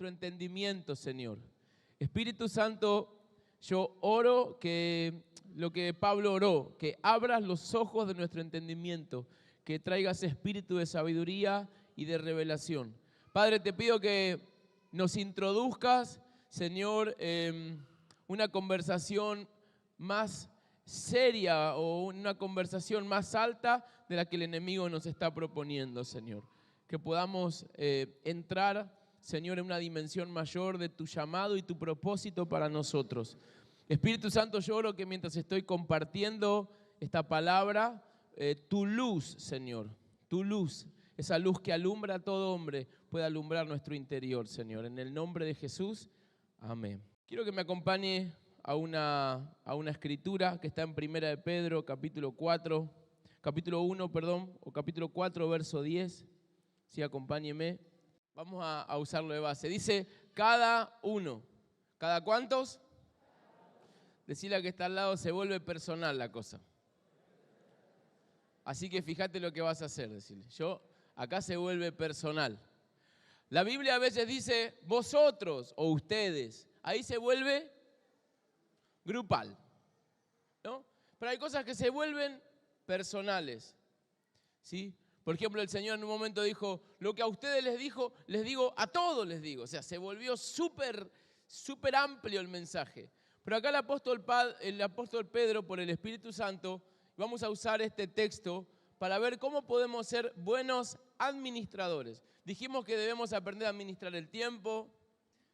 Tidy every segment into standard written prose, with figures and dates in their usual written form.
nuestro entendimiento, Señor. Espíritu Santo, yo oro que lo que Pablo oró, que abras los ojos de nuestro entendimiento, que traigas espíritu de sabiduría y de revelación. Padre, te pido que nos introduzcas, Señor, una conversación más seria o una conversación más alta de la que el enemigo nos está proponiendo, Señor. Que podamos entrar, Señor, en una dimensión mayor de tu llamado y tu propósito para nosotros. Espíritu Santo, yo oro que mientras estoy compartiendo esta palabra, tu luz, Señor, tu luz, esa luz que alumbra a todo hombre, pueda alumbrar nuestro interior, Señor. En el nombre de Jesús, amén. Quiero que me acompañe a una escritura que está en 1 de Pedro, capítulo 1, o capítulo 4, verso 10. Sí, acompáñeme. Vamos a usarlo de base. Dice, cada uno. ¿Cada cuántos? Decirle a que está al lado, se vuelve personal la cosa. Así que fíjate lo que vas a hacer, decirle. Acá se vuelve personal. La Biblia a veces dice vosotros o ustedes. Ahí se vuelve grupal, ¿no? Pero hay cosas que se vuelven personales, ¿sí? Por ejemplo, el Señor en un momento dijo, lo que a ustedes les digo, a todos les digo. O sea, se volvió súper amplio el mensaje. Pero acá el apóstol Pedro, por el Espíritu Santo, vamos a usar este texto para ver cómo podemos ser buenos administradores. Dijimos que debemos aprender a administrar el tiempo,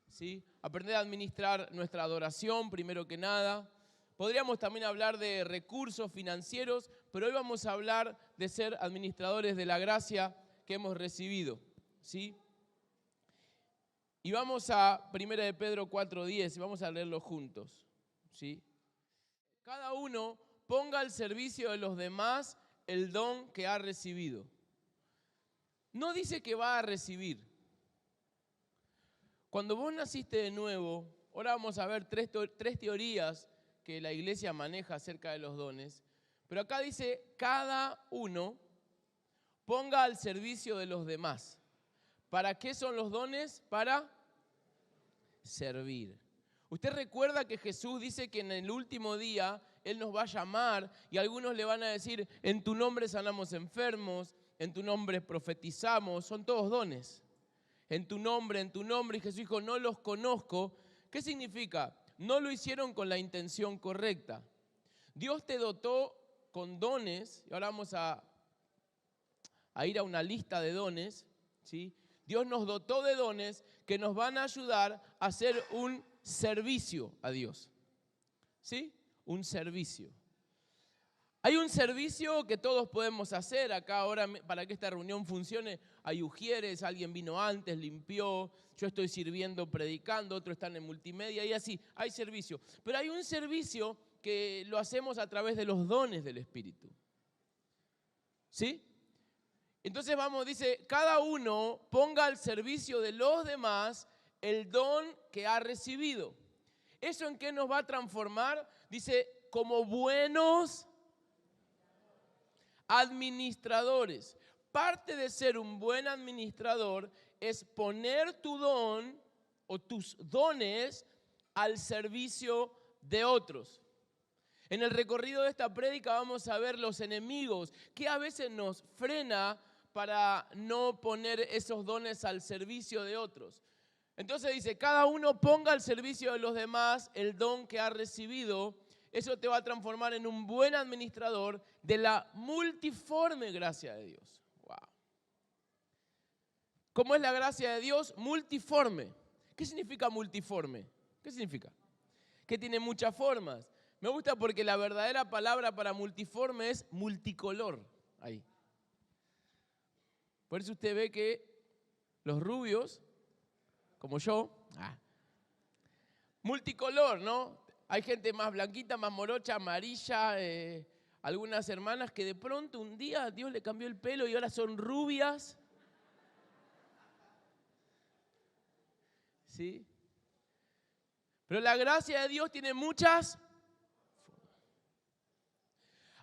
¿sí? Aprender a administrar nuestra adoración, primero que nada. Podríamos también hablar de recursos financieros, pero hoy vamos a hablar de ser administradores de la gracia que hemos recibido, ¿sí? Y vamos a 1 de Pedro 4:10 y vamos a leerlo juntos, ¿sí? Cada uno ponga al servicio de los demás el don que ha recibido. No dice que va a recibir. Cuando vos naciste de nuevo, ahora vamos a ver tres teorías que la iglesia maneja acerca de los dones, pero acá dice, cada uno ponga al servicio de los demás. ¿Para qué son los dones? Para servir. Usted recuerda que Jesús dice que en el último día Él nos va a llamar y algunos le van a decir, en tu nombre sanamos enfermos, en tu nombre profetizamos, son todos dones. En tu nombre, y Jesús dijo, no los conozco. ¿Qué significa? No lo hicieron con la intención correcta. Dios te dotó con dones, y ahora vamos a ir a una lista de dones, ¿sí? Dios nos dotó de dones que nos van a ayudar a hacer un servicio a Dios, ¿sí? Un servicio. Hay un servicio que todos podemos hacer acá ahora para que esta reunión funcione. Hay ujieres, alguien vino antes, limpió, yo estoy sirviendo, predicando, otros están en multimedia y así, hay servicio. Pero hay un servicio que lo hacemos a través de los dones del Espíritu, ¿sí? Entonces dice, cada uno ponga al servicio de los demás el don que ha recibido. ¿Eso en qué nos va a transformar? Dice, como buenos administradores. Parte de ser un buen administrador es poner tu don o tus dones al servicio de otros. En el recorrido de esta prédica vamos a ver los enemigos que a veces nos frena para no poner esos dones al servicio de otros. Entonces dice, cada uno ponga al servicio de los demás el don que ha recibido. Eso te va a transformar en un buen administrador de la multiforme gracia de Dios. Wow. ¿Cómo es la gracia de Dios? Multiforme. ¿Qué significa multiforme? ¿Qué significa? Que tiene muchas formas. Me gusta porque la verdadera palabra para multiforme es multicolor. Ahí. Por eso usted ve que los rubios, como yo, multicolor, ¿no? Hay gente más blanquita, más morocha, amarilla, algunas hermanas que de pronto un día Dios le cambió el pelo y ahora son rubias. ¿Sí? Pero la gracia de Dios tiene muchas.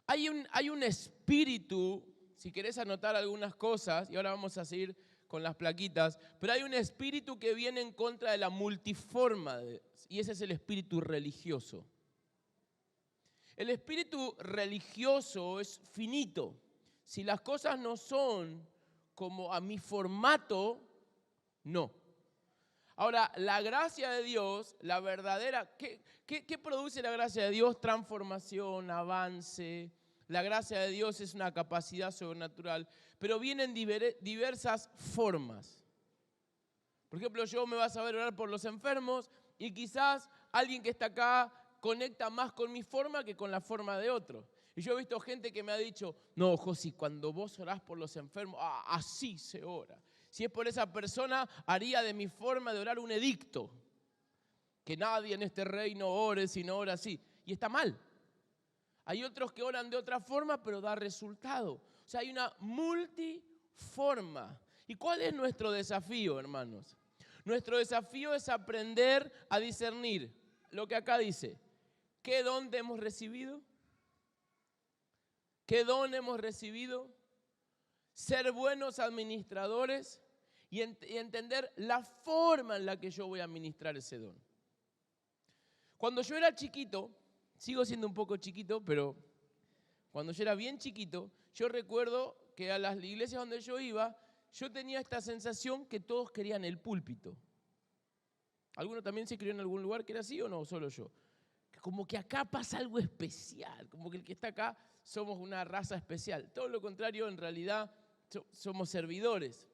Hay un espíritu, si querés anotar algunas cosas, y ahora vamos a seguir con las plaquitas, pero hay un espíritu que viene en contra de la multiforma, y ese es el espíritu religioso. El espíritu religioso es finito. Si las cosas no son como a mi formato, no. Ahora, la gracia de Dios, la verdadera, ¿qué produce la gracia de Dios? Transformación, avance. La gracia de Dios es una capacidad sobrenatural, pero vienen diversas formas. Por ejemplo, yo me vas a ver orar por los enfermos y quizás alguien que está acá conecta más con mi forma que con la forma de otro. Y yo he visto gente que me ha dicho, no, Josi, cuando vos orás por los enfermos, así se ora. Si es por esa persona, haría de mi forma de orar un edicto. Que nadie en este reino ore si no ora así. Y está mal. Hay otros que oran de otra forma, pero da resultado. O sea, hay una multiforma. ¿Y cuál es nuestro desafío, hermanos? Nuestro desafío es aprender a discernir lo que acá dice. ¿Qué don hemos recibido? ¿Qué don hemos recibido? Ser buenos administradores y entender la forma en la que yo voy a administrar ese don. Cuando yo era chiquito, sigo siendo un poco chiquito, pero cuando yo era bien chiquito, yo recuerdo que a las iglesias donde yo iba, yo tenía esta sensación que todos querían el púlpito. ¿Alguno también se crió en algún lugar que era así o no? Solo yo. Como que acá pasa algo especial, como que el que está acá somos una raza especial. Todo lo contrario, en realidad somos servidores.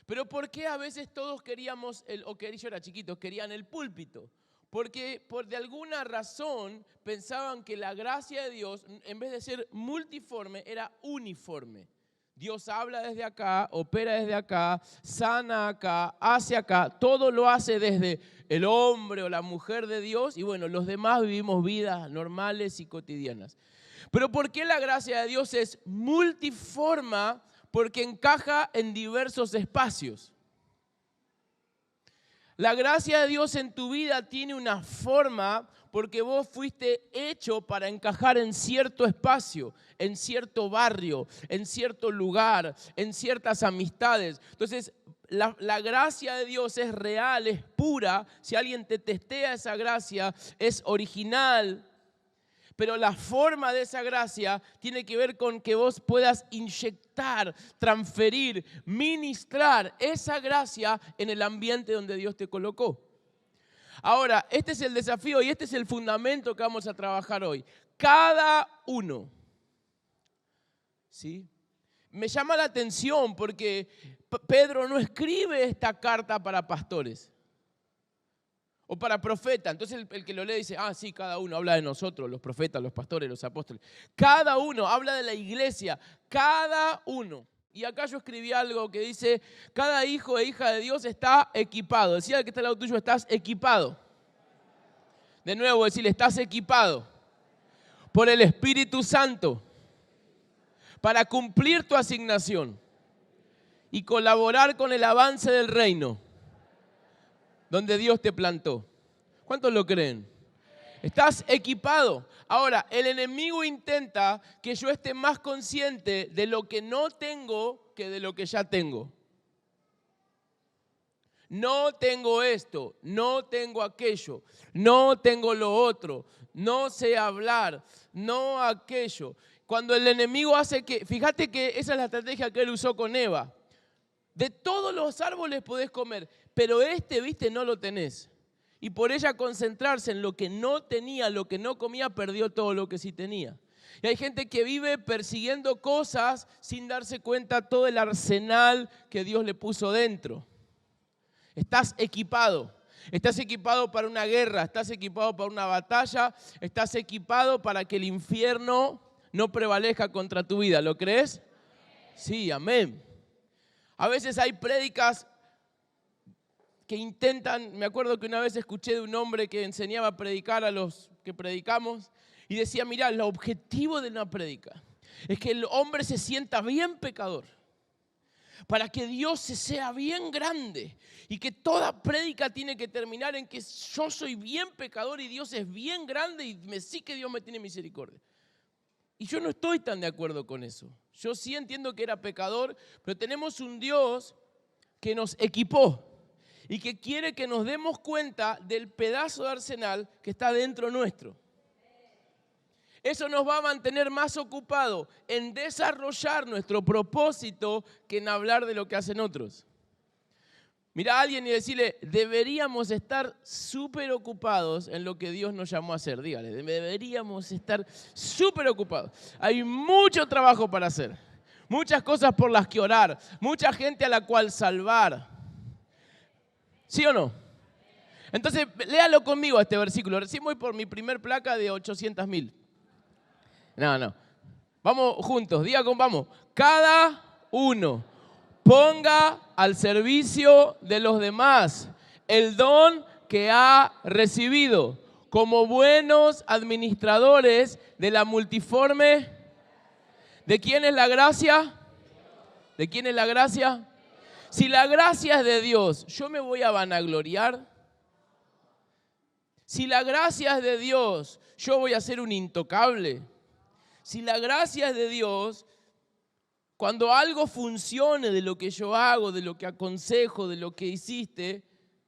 Pero ¿por qué a veces todos queríamos, yo era chiquito, querían el púlpito? Porque de alguna razón pensaban que la gracia de Dios, en vez de ser multiforme, era uniforme. Dios habla desde acá, opera desde acá, sana acá, hace acá, todo lo hace desde el hombre o la mujer de Dios y bueno, los demás vivimos vidas normales y cotidianas. Pero ¿por qué la gracia de Dios es multiforma? Porque encaja en diversos espacios. La gracia de Dios en tu vida tiene una forma porque vos fuiste hecho para encajar en cierto espacio, en cierto barrio, en cierto lugar, en ciertas amistades. Entonces, la gracia de Dios es real, es pura. Si alguien te testea esa gracia, es original. Pero la forma de esa gracia tiene que ver con que vos puedas inyectar, transferir, ministrar esa gracia en el ambiente donde Dios te colocó. Ahora, este es el desafío y este es el fundamento que vamos a trabajar hoy. Cada uno, ¿sí? Me llama la atención porque Pedro no escribe esta carta para pastores. O para profeta. Entonces el que lo lee dice, sí, cada uno habla de nosotros, los profetas, los pastores, los apóstoles. Cada uno habla de la iglesia, cada uno. Y acá yo escribí algo que dice, cada hijo e hija de Dios está equipado. Decía el que está al lado tuyo, estás equipado. De nuevo, decirle, estás equipado por el Espíritu Santo para cumplir tu asignación y colaborar con el avance del reino donde Dios te plantó. ¿Cuántos lo creen? Estás equipado. Ahora, el enemigo intenta que yo esté más consciente de lo que no tengo que de lo que ya tengo. No tengo esto, no tengo aquello, no tengo lo otro, no sé hablar, no aquello. Cuando el enemigo hace que, fíjate que esa es la estrategia que él usó con Eva. De todos los árboles podés comer, pero viste, no lo tenés. Y por ella concentrarse en lo que no tenía, lo que no comía, perdió todo lo que sí tenía. Y hay gente que vive persiguiendo cosas sin darse cuenta todo el arsenal que Dios le puso dentro. Estás equipado. Estás equipado para una guerra, estás equipado para una batalla, estás equipado para que el infierno no prevalezca contra tu vida. ¿Lo crees? Sí, amén. A veces hay prédicas que intentan, me acuerdo que una vez escuché de un hombre que enseñaba a predicar a los que predicamos y decía, mirá, el objetivo de una prédica es que el hombre se sienta bien pecador, para que Dios se sea bien grande y que toda prédica tiene que terminar en que yo soy bien pecador y Dios es bien grande y sí que Dios me tiene misericordia. Y yo no estoy tan de acuerdo con eso. Yo sí entiendo que era pecador, pero tenemos un Dios que nos equipó y que quiere que nos demos cuenta del pedazo de arsenal que está dentro nuestro. Eso nos va a mantener más ocupados en desarrollar nuestro propósito que en hablar de lo que hacen otros. Mira a alguien y decirle, deberíamos estar súper ocupados en lo que Dios nos llamó a hacer. Dígale, deberíamos estar súper ocupados. Hay mucho trabajo para hacer, muchas cosas por las que orar, mucha gente a la cual salvar. ¿Sí o no? Entonces, léalo conmigo este versículo. Recién voy por mi primer placa de 800.000. No. Vamos juntos, vamos. Cada uno ponga al servicio de los demás el don que ha recibido, como buenos administradores de la multiforme. ¿De quién es la gracia? ¿De quién es la gracia? Si la gracia es de Dios, ¿yo me voy a vanagloriar? Si la gracia es de Dios, ¿yo voy a ser un intocable? Si la gracia es de Dios, cuando algo funcione de lo que yo hago, de lo que aconsejo, de lo que hiciste,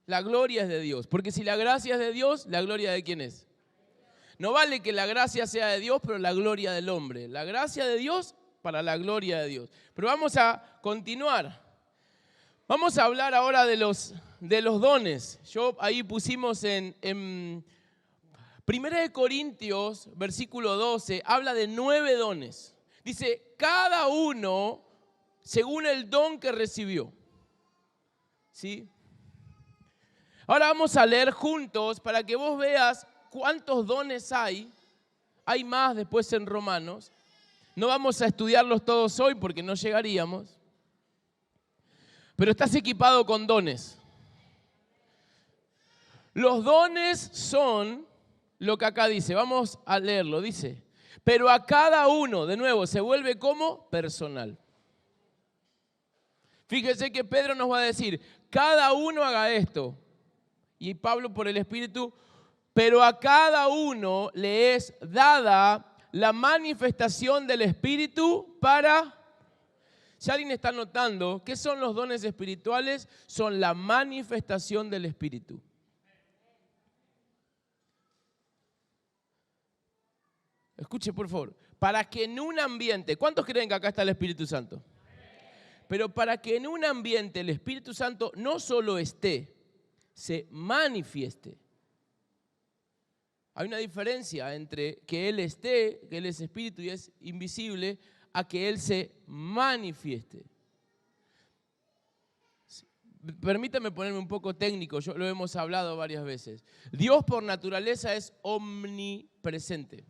la gloria es de Dios. Porque si la gracia es de Dios, ¿la gloria de quién es? No vale que la gracia sea de Dios, pero la gloria del hombre. La gracia de Dios para la gloria de Dios. Pero vamos a continuar. Vamos a hablar ahora de los dones. Ahí pusimos en 1 Corintios, versículo 12, habla de 9 dones. Dice, cada uno según el don que recibió. ¿Sí? Ahora vamos a leer juntos para que vos veas cuántos dones hay. Hay más después en Romanos. No vamos a estudiarlos todos hoy porque no llegaríamos. Pero estás equipado con dones. Los dones son lo que acá dice. Vamos a leerlo. Dice, pero a cada uno, de nuevo, se vuelve como personal. Fíjese que Pedro nos va a decir, cada uno haga esto. Y Pablo por el Espíritu, pero a cada uno le es dada la manifestación del Espíritu para... Si alguien está notando, ¿qué son los dones espirituales? Son la manifestación del Espíritu. Escuche, por favor. Para que en un ambiente, ¿cuántos creen que acá está el Espíritu Santo? Pero para que en un ambiente el Espíritu Santo no solo esté, se manifieste. Hay una diferencia entre que Él esté, que Él es Espíritu y es invisible, a que Él se manifieste. Permítame ponerme un poco técnico, lo hemos hablado varias veces. Dios por naturaleza es omnipresente.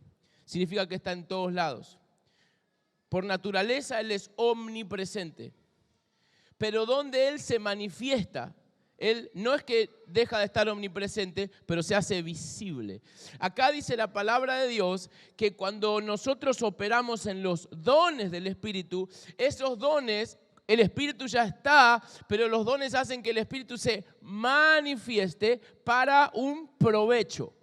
Significa que está en todos lados. Por naturaleza Él es omnipresente. Pero donde Él se manifiesta, Él no es que deja de estar omnipresente, pero se hace visible. Acá dice la palabra de Dios que cuando nosotros operamos en los dones del Espíritu, esos dones, el Espíritu ya está, pero los dones hacen que el Espíritu se manifieste para un provecho.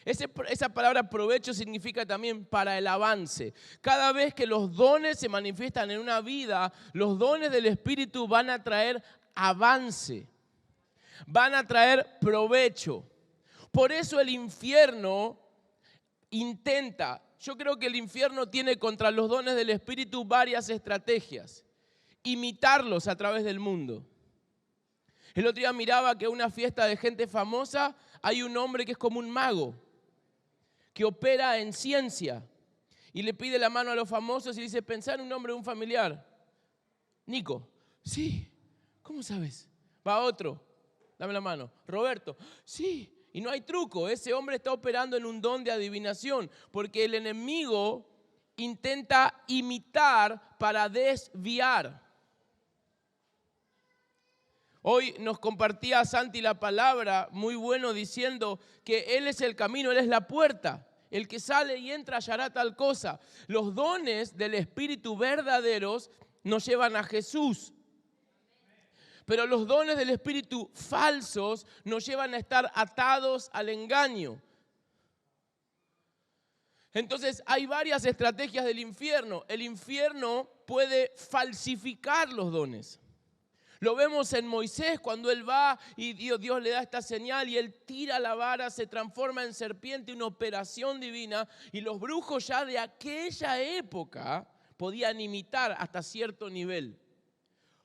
Esa palabra provecho significa también para el avance. Cada vez que los dones se manifiestan en una vida, los dones del Espíritu van a traer avance, van a traer provecho. Por eso el infierno intenta, yo creo que el infierno tiene contra los dones del Espíritu varias estrategias. Imitarlos a través del mundo. El otro día miraba que en una fiesta de gente famosa hay un hombre que es como un mago, que opera en ciencia y le pide la mano a los famosos y dice, pensá en un nombre de un familiar. Nico, sí, ¿cómo sabes? Va otro, dame la mano. Roberto, sí, y no hay truco, ese hombre está operando en un don de adivinación, porque el enemigo intenta imitar para desviar. Hoy nos compartía Santi la palabra, muy bueno, diciendo que Él es el camino, Él es la puerta. El que sale y entra hallará tal cosa. Los dones del Espíritu verdaderos nos llevan a Jesús. Pero los dones del Espíritu falsos nos llevan a estar atados al engaño. Entonces hay varias estrategias del infierno. El infierno puede falsificar los dones. Lo vemos en Moisés cuando él va y Dios le da esta señal y él tira la vara, se transforma en serpiente, una operación divina. Y los brujos ya de aquella época podían imitar hasta cierto nivel.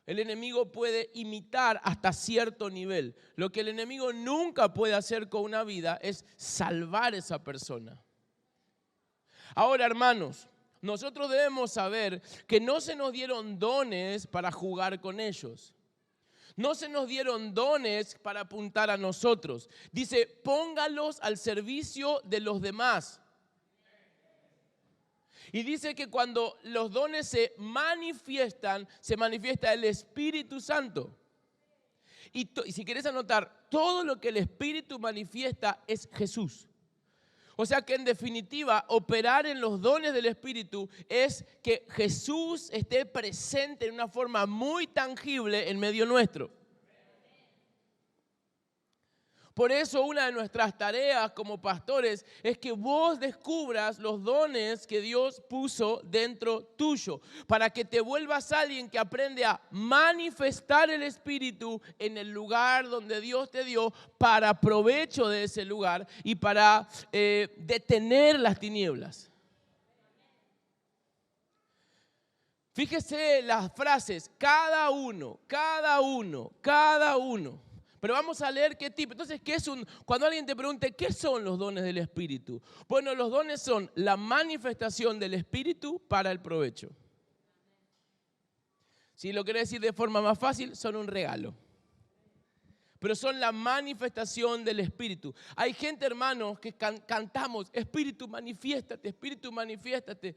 El enemigo puede imitar hasta cierto nivel. Lo que el enemigo nunca puede hacer con una vida es salvar a esa persona. Ahora, hermanos, nosotros debemos saber que no se nos dieron dones para jugar con ellos. No se nos dieron dones para apuntar a nosotros. Dice, póngalos al servicio de los demás. Y dice que cuando los dones se manifiesta el Espíritu Santo. Y si querés anotar, todo lo que el Espíritu manifiesta es Jesús. O sea que en definitiva, operar en los dones del Espíritu es que Jesús esté presente en una forma muy tangible en medio nuestro. Por eso una de nuestras tareas como pastores es que vos descubras los dones que Dios puso dentro tuyo, para que te vuelvas alguien que aprende a manifestar el Espíritu en el lugar donde Dios te dio para provecho de ese lugar y para detener las tinieblas. Fíjese las frases, cada uno. Pero vamos a leer qué tipo. Entonces, cuando alguien te pregunte, ¿qué son los dones del Espíritu? Bueno, los dones son la manifestación del Espíritu para el provecho. Si lo querés decir de forma más fácil, son un regalo. Pero son la manifestación del Espíritu. Hay gente, hermanos, que cantamos, Espíritu, manifiéstate, Espíritu, manifiéstate.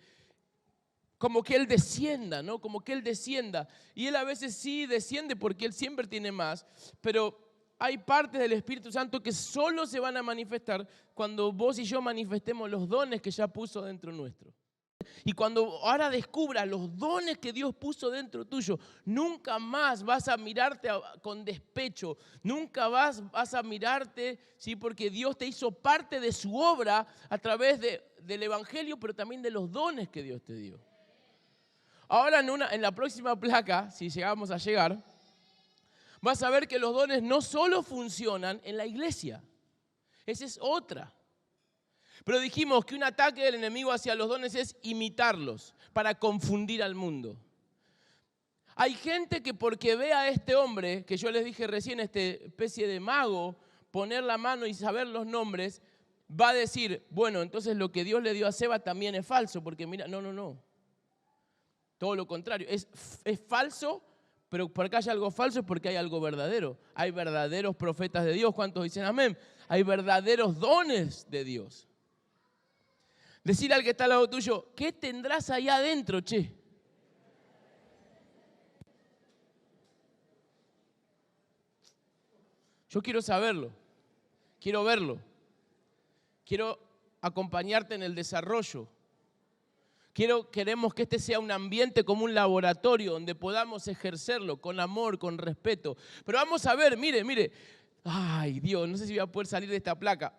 Como que Él descienda, ¿no? Como que Él descienda. Y Él a veces sí desciende porque Él siempre tiene más, pero hay partes del Espíritu Santo que solo se van a manifestar cuando vos y yo manifestemos los dones que ya puso dentro nuestro. Y cuando ahora descubras los dones que Dios puso dentro tuyo, nunca más vas a mirarte con despecho, nunca vas a mirarte, ¿sí? Porque Dios te hizo parte de su obra a través del Evangelio, pero también de los dones que Dios te dio. Ahora en la próxima placa, si llegamos a llegar, vas a ver que los dones no solo funcionan en la iglesia. Esa es otra. Pero dijimos que un ataque del enemigo hacia los dones es imitarlos para confundir al mundo. Hay gente que porque ve a este hombre, que yo les dije recién, este especie de mago, poner la mano y saber los nombres, va a decir, bueno, entonces lo que Dios le dio a Seba también es falso, porque mira, no. Todo lo contrario, es falso, pero por acá hay algo falso es porque hay algo verdadero. Hay verdaderos profetas de Dios, ¿cuántos dicen amén? Hay verdaderos dones de Dios. Decirle al que está al lado tuyo, ¿qué tendrás ahí adentro, che? Yo quiero saberlo, quiero verlo, quiero acompañarte en el desarrollo. Queremos que este sea un ambiente como un laboratorio donde podamos ejercerlo con amor, con respeto. Pero vamos a ver, mire. Ay, Dios, no sé si voy a poder salir de esta placa.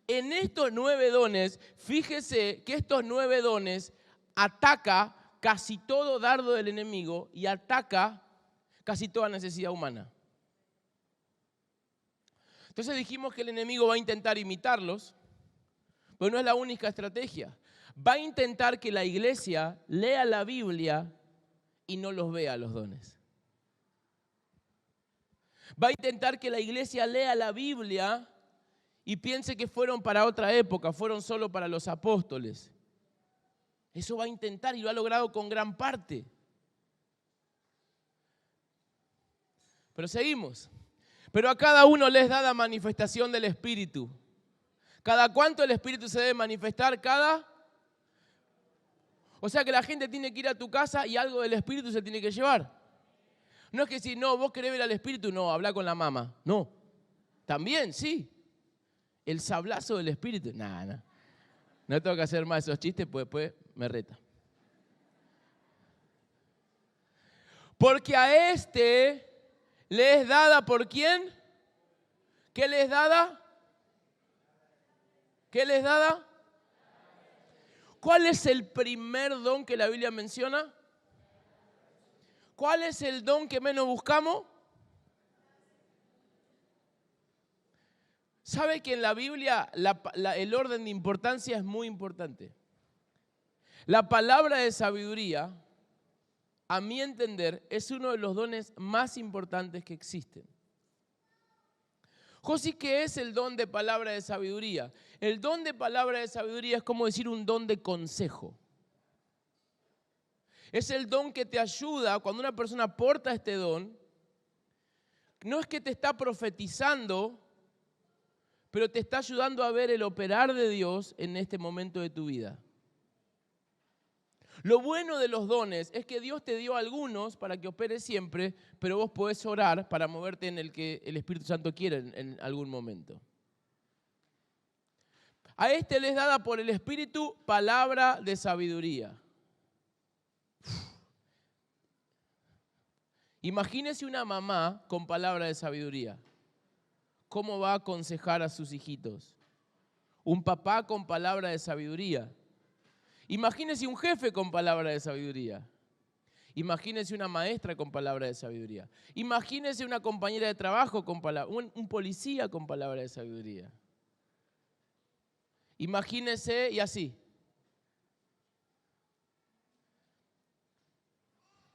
En estos 9 dones, fíjese que estos 9 dones ataca casi todo dardo del enemigo y ataca casi toda necesidad humana. Entonces dijimos que el enemigo va a intentar imitarlos, pero no es la única estrategia. Va a intentar que la iglesia lea la Biblia y no los vea los dones. Va a intentar que la iglesia lea la Biblia y piense que fueron para otra época, fueron solo para los apóstoles. Eso va a intentar y lo ha logrado con gran parte. Pero seguimos. Pero a cada uno les da la manifestación del Espíritu. ¿Cada cuánto el Espíritu se debe manifestar? O sea que la gente tiene que ir a tu casa y algo del Espíritu se tiene que llevar. No es que si no, vos querés ver al Espíritu, no, habla con la mamá. No, también, sí. El sablazo del Espíritu, nada. No tengo que hacer más esos chistes, pues después me reta. Porque a este le es dada, ¿por quién? ¿Qué le es dada? ¿Qué le es dada? ¿Cuál es el primer don que la Biblia menciona? ¿Cuál es el don que menos buscamos? ¿Sabe que en la Biblia el orden de importancia es muy importante? La palabra de sabiduría, a mi entender, es uno de los dones más importantes que existen. José, ¿qué es el don de palabra de sabiduría? El don de palabra de sabiduría es como decir un don de consejo. Es el don que te ayuda cuando una persona porta este don. No es que te está profetizando, pero te está ayudando a ver el operar de Dios en este momento de tu vida. Lo bueno de los dones es que Dios te dio algunos para que operes siempre, pero vos podés orar para moverte en el que el Espíritu Santo quiere en algún momento. A este les dada por el Espíritu palabra de sabiduría. Imagínese una mamá con palabra de sabiduría. ¿Cómo va a aconsejar a sus hijitos? Un papá con palabra de sabiduría. Imagínese un jefe con palabra de sabiduría. Imagínese una maestra con palabra de sabiduría. Imagínese una compañera de trabajo con palabra, un policía con palabra de sabiduría. Imagínese y así.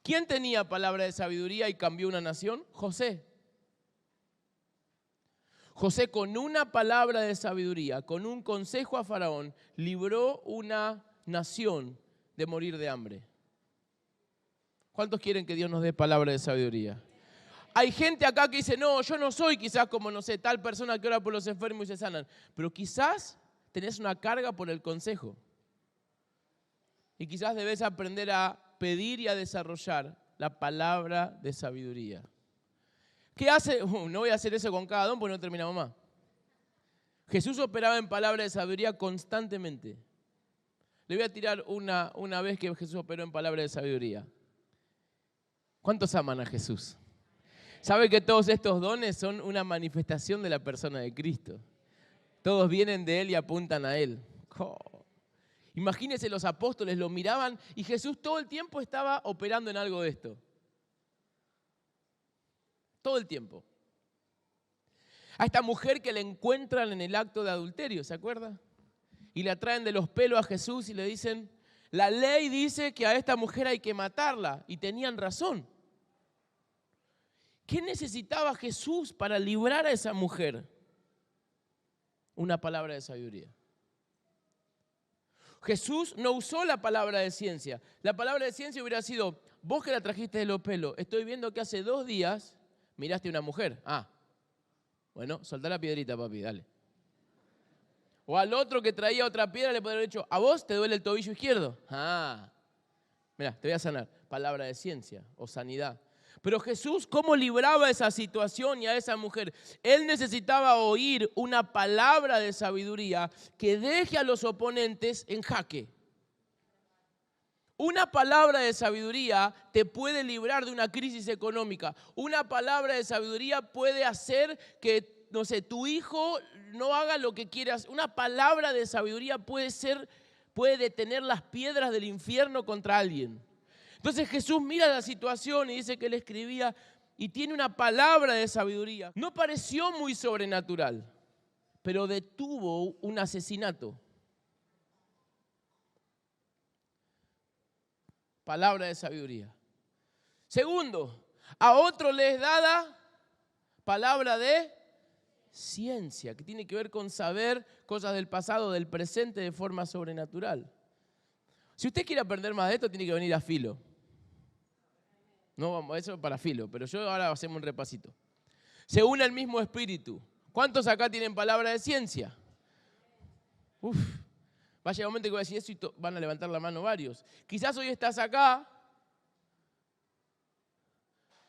¿Quién tenía palabra de sabiduría y cambió una nación? José. José, con una palabra de sabiduría, con un consejo a Faraón, libró una nación de morir de hambre. ¿Cuántos quieren que Dios nos dé palabra de sabiduría? Hay gente acá que dice, no, yo no soy quizás como, no sé, tal persona que ora por los enfermos y se sanan, pero quizás tenés una carga por el consejo. Y quizás debes aprender a pedir y a desarrollar la palabra de sabiduría. ¿Qué hace? No voy a hacer eso con cada don porque no terminamos más. Jesús operaba en palabra de sabiduría constantemente. Le voy a tirar una vez que Jesús operó en palabra de sabiduría. ¿Cuántos aman a Jesús? ¿Sabe que todos estos dones son una manifestación de la persona de Cristo? Todos vienen de Él y apuntan a Él. Oh. Imagínense, los apóstoles lo miraban y Jesús todo el tiempo estaba operando en algo de esto. Todo el tiempo. A esta mujer que le encuentran en el acto de adulterio, ¿se acuerda? Y le traen de los pelos a Jesús y le dicen, la ley dice que a esta mujer hay que matarla. Y tenían razón. ¿Qué necesitaba Jesús para librar a esa mujer? Una palabra de sabiduría. Jesús no usó la palabra de ciencia. La palabra de ciencia hubiera sido, vos que la trajiste de los pelos, estoy viendo que hace 2 días miraste a una mujer. Ah, bueno, soltá la piedrita, papi, dale. O al otro que traía otra piedra le podría haber dicho, ¿a vos te duele el tobillo izquierdo? Ah, mira, te voy a sanar. Palabra de ciencia o sanidad. Pero Jesús, ¿cómo libraba esa situación y a esa mujer? Él necesitaba oír una palabra de sabiduría que deje a los oponentes en jaque. Una palabra de sabiduría te puede librar de una crisis económica. Una palabra de sabiduría puede hacer que, no sé, tu hijo no haga lo que quieras. Una palabra de sabiduría puede detener las piedras del infierno contra alguien. Entonces Jesús mira la situación y dice que él escribía y tiene una palabra de sabiduría. No pareció muy sobrenatural, pero detuvo un asesinato. Palabra de sabiduría. Segundo, a otro le es dada palabra de ciencia, que tiene que ver con saber cosas del pasado, del presente de forma sobrenatural. Si usted quiere aprender más de esto, tiene que venir a Filo. No vamos, eso para Filo, pero yo ahora hacemos un repasito. Según el mismo espíritu. ¿Cuántos acá tienen palabra de ciencia? Uf, va a llegar un momento que voy a decir eso y van a levantar la mano varios. Quizás hoy estás acá,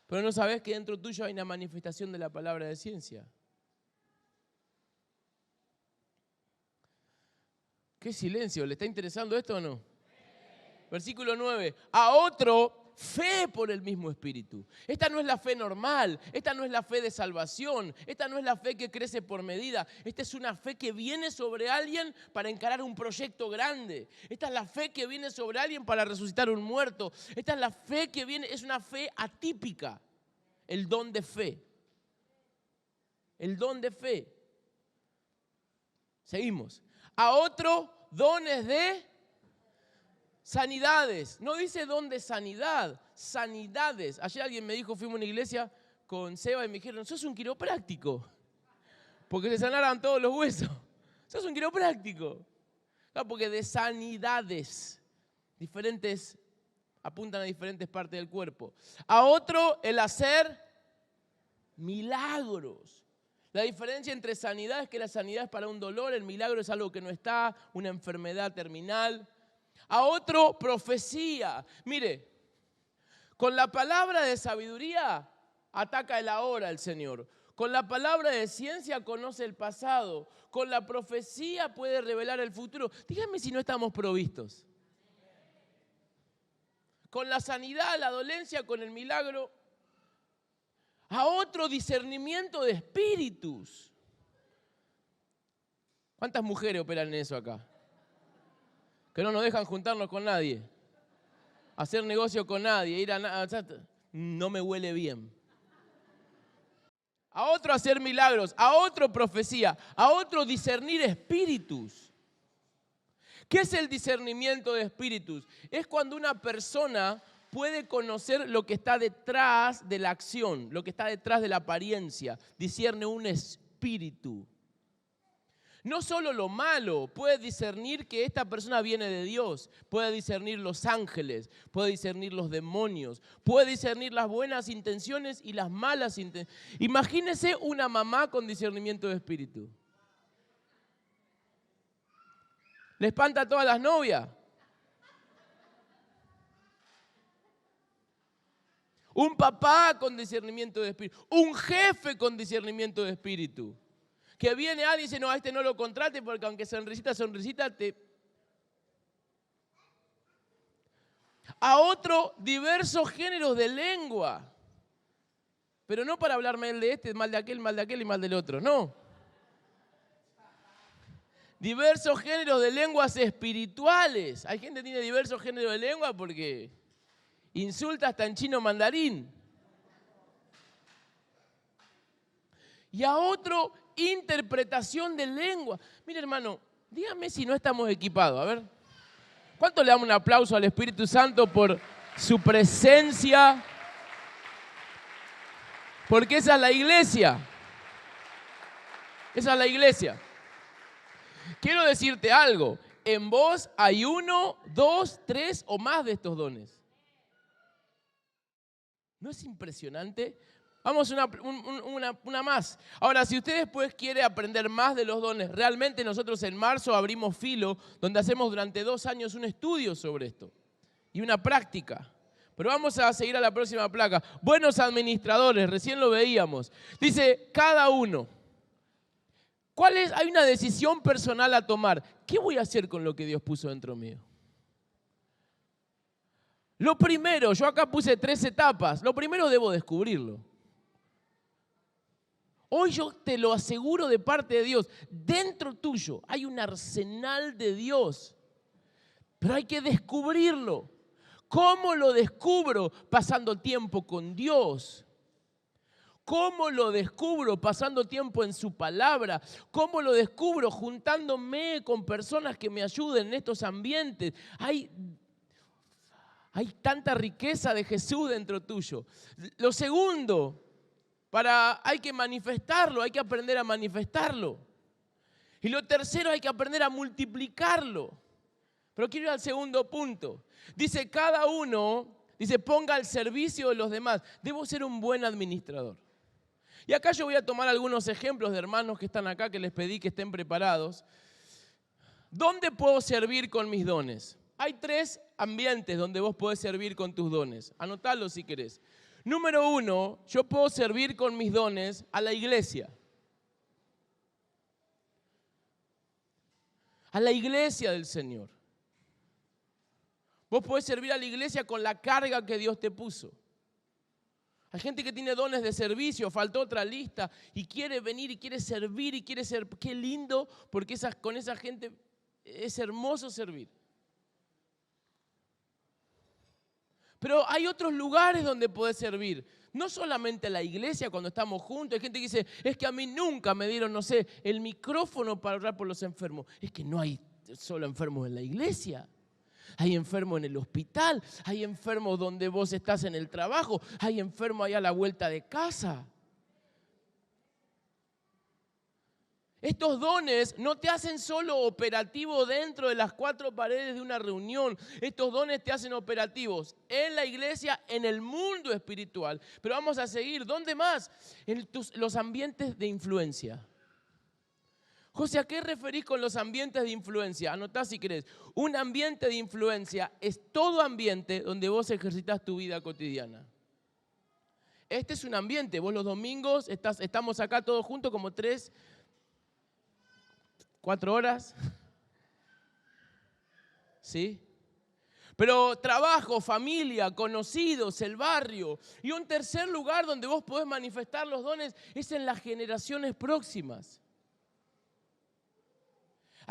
pero no sabes que dentro tuyo hay una manifestación de la palabra de ciencia. ¿Qué silencio? ¿Le está interesando esto o no? Versículo 9. A otro fe por el mismo Espíritu. Esta no es la fe normal, esta no es la fe de salvación, esta no es la fe que crece por medida, esta es una fe que viene sobre alguien para encarar un proyecto grande. Esta es la fe que viene sobre alguien para resucitar un muerto. Esta es la fe que viene, es una fe atípica, el don de fe. El don de fe. Seguimos. A otro, dones de sanidades. No dice don de sanidad, sanidades. Ayer alguien me dijo, fuimos a una iglesia con Seba y me dijeron, sos un quiropráctico. Porque se sanaran todos los huesos. Sos un quiropráctico. Claro, porque de sanidades. Diferentes, apuntan a diferentes partes del cuerpo. A otro, el hacer milagros. La diferencia entre sanidad es que la sanidad es para un dolor, el milagro es algo que no está, una enfermedad terminal. A otro, profecía. Mire, con la palabra de sabiduría ataca el ahora el Señor. Con la palabra de ciencia conoce el pasado. Con la profecía puede revelar el futuro. Díganme si no estamos provistos. Con la sanidad, la dolencia, con el milagro. A otro, discernimiento de espíritus. ¿Cuántas mujeres operan en eso acá? Que no nos dejan juntarnos con nadie, hacer negocio con nadie, ir a no me huele bien. A otro hacer milagros, a otro profecía, a otro discernir espíritus. ¿Qué es el discernimiento de espíritus? Es cuando una persona puede conocer lo que está detrás de la acción, lo que está detrás de la apariencia. Discierne un espíritu. No solo lo malo, puede discernir que esta persona viene de Dios, puede discernir los ángeles, puede discernir los demonios, puede discernir las buenas intenciones y las malas intenciones. Imagínese una mamá con discernimiento de espíritu. ¿Le espanta a todas las novias? Un papá con discernimiento de espíritu, un jefe con discernimiento de espíritu. Que viene alguien y dice, no, a este no lo contrate porque aunque sonrisita, A otro, diversos géneros de lengua. Pero no para hablar mal de este, mal de aquel y mal del otro, no. Diversos géneros de lenguas espirituales. Hay gente que tiene diversos géneros de lengua porque insulta hasta en chino mandarín. Y a otro, interpretación de lengua. Mire, hermano, dígame si no estamos equipados. A ver, ¿cuánto le damos un aplauso al Espíritu Santo por su presencia? Porque esa es la iglesia. Esa es la iglesia. Quiero decirte algo. En vos hay 1, 2, 3 o más de estos dones. ¿No es impresionante? Vamos una más. Ahora, si usted después quiere aprender más de los dones, realmente nosotros en marzo abrimos Filo, donde hacemos durante 2 años un estudio sobre esto y una práctica. Pero vamos a seguir a la próxima placa. Buenos administradores, recién lo veíamos. Dice, cada uno. Hay una decisión personal a tomar. ¿Qué voy a hacer con lo que Dios puso dentro mío? Lo primero, yo acá puse 3 etapas. Lo primero debo descubrirlo. Hoy yo te lo aseguro de parte de Dios. Dentro tuyo hay un arsenal de Dios. Pero hay que descubrirlo. ¿Cómo lo descubro? Pasando tiempo con Dios. ¿Cómo lo descubro? Pasando tiempo en su palabra. ¿Cómo lo descubro? Juntándome con personas que me ayuden en estos ambientes. Hay tanta riqueza de Jesús dentro tuyo. Lo segundo, hay que manifestarlo, hay que aprender a manifestarlo. Y lo tercero, hay que aprender a multiplicarlo. Pero quiero ir al segundo punto. Dice, cada uno, ponga al servicio de los demás. Debo ser un buen administrador. Y acá yo voy a tomar algunos ejemplos de hermanos que están acá, que les pedí que estén preparados. ¿Dónde puedo servir con mis dones? Hay 3 ambientes donde vos podés servir con tus dones. Anotalo si querés. Número 1, yo puedo servir con mis dones a la iglesia. A la iglesia del Señor. Vos podés servir a la iglesia con la carga que Dios te puso. Hay gente que tiene dones de servicio, faltó otra lista, y quiere venir y quiere servir y quiere ser. Qué lindo, porque con esa gente es hermoso servir. Pero hay otros lugares donde podés servir. No solamente la iglesia cuando estamos juntos. Hay gente que dice, es que a mí nunca me dieron, no sé, el micrófono para orar por los enfermos. Es que no hay solo enfermos en la iglesia. Hay enfermos en el hospital, hay enfermos donde vos estás en el trabajo, hay enfermos allá a la vuelta de casa. Estos dones no te hacen solo operativo dentro de las cuatro paredes de una reunión. Estos dones te hacen operativos en la iglesia, en el mundo espiritual. Pero vamos a seguir. ¿Dónde más? En los ambientes de influencia. José, ¿a qué referís con los ambientes de influencia? Anotá si querés. Un ambiente de influencia es todo ambiente donde vos ejercitas tu vida cotidiana. Este es un ambiente. Vos los domingos estamos acá todos juntos como 3, 4 horas. ¿Sí? Pero trabajo, familia, conocidos, el barrio. Y un tercer lugar donde vos podés manifestar los dones es en las generaciones próximas.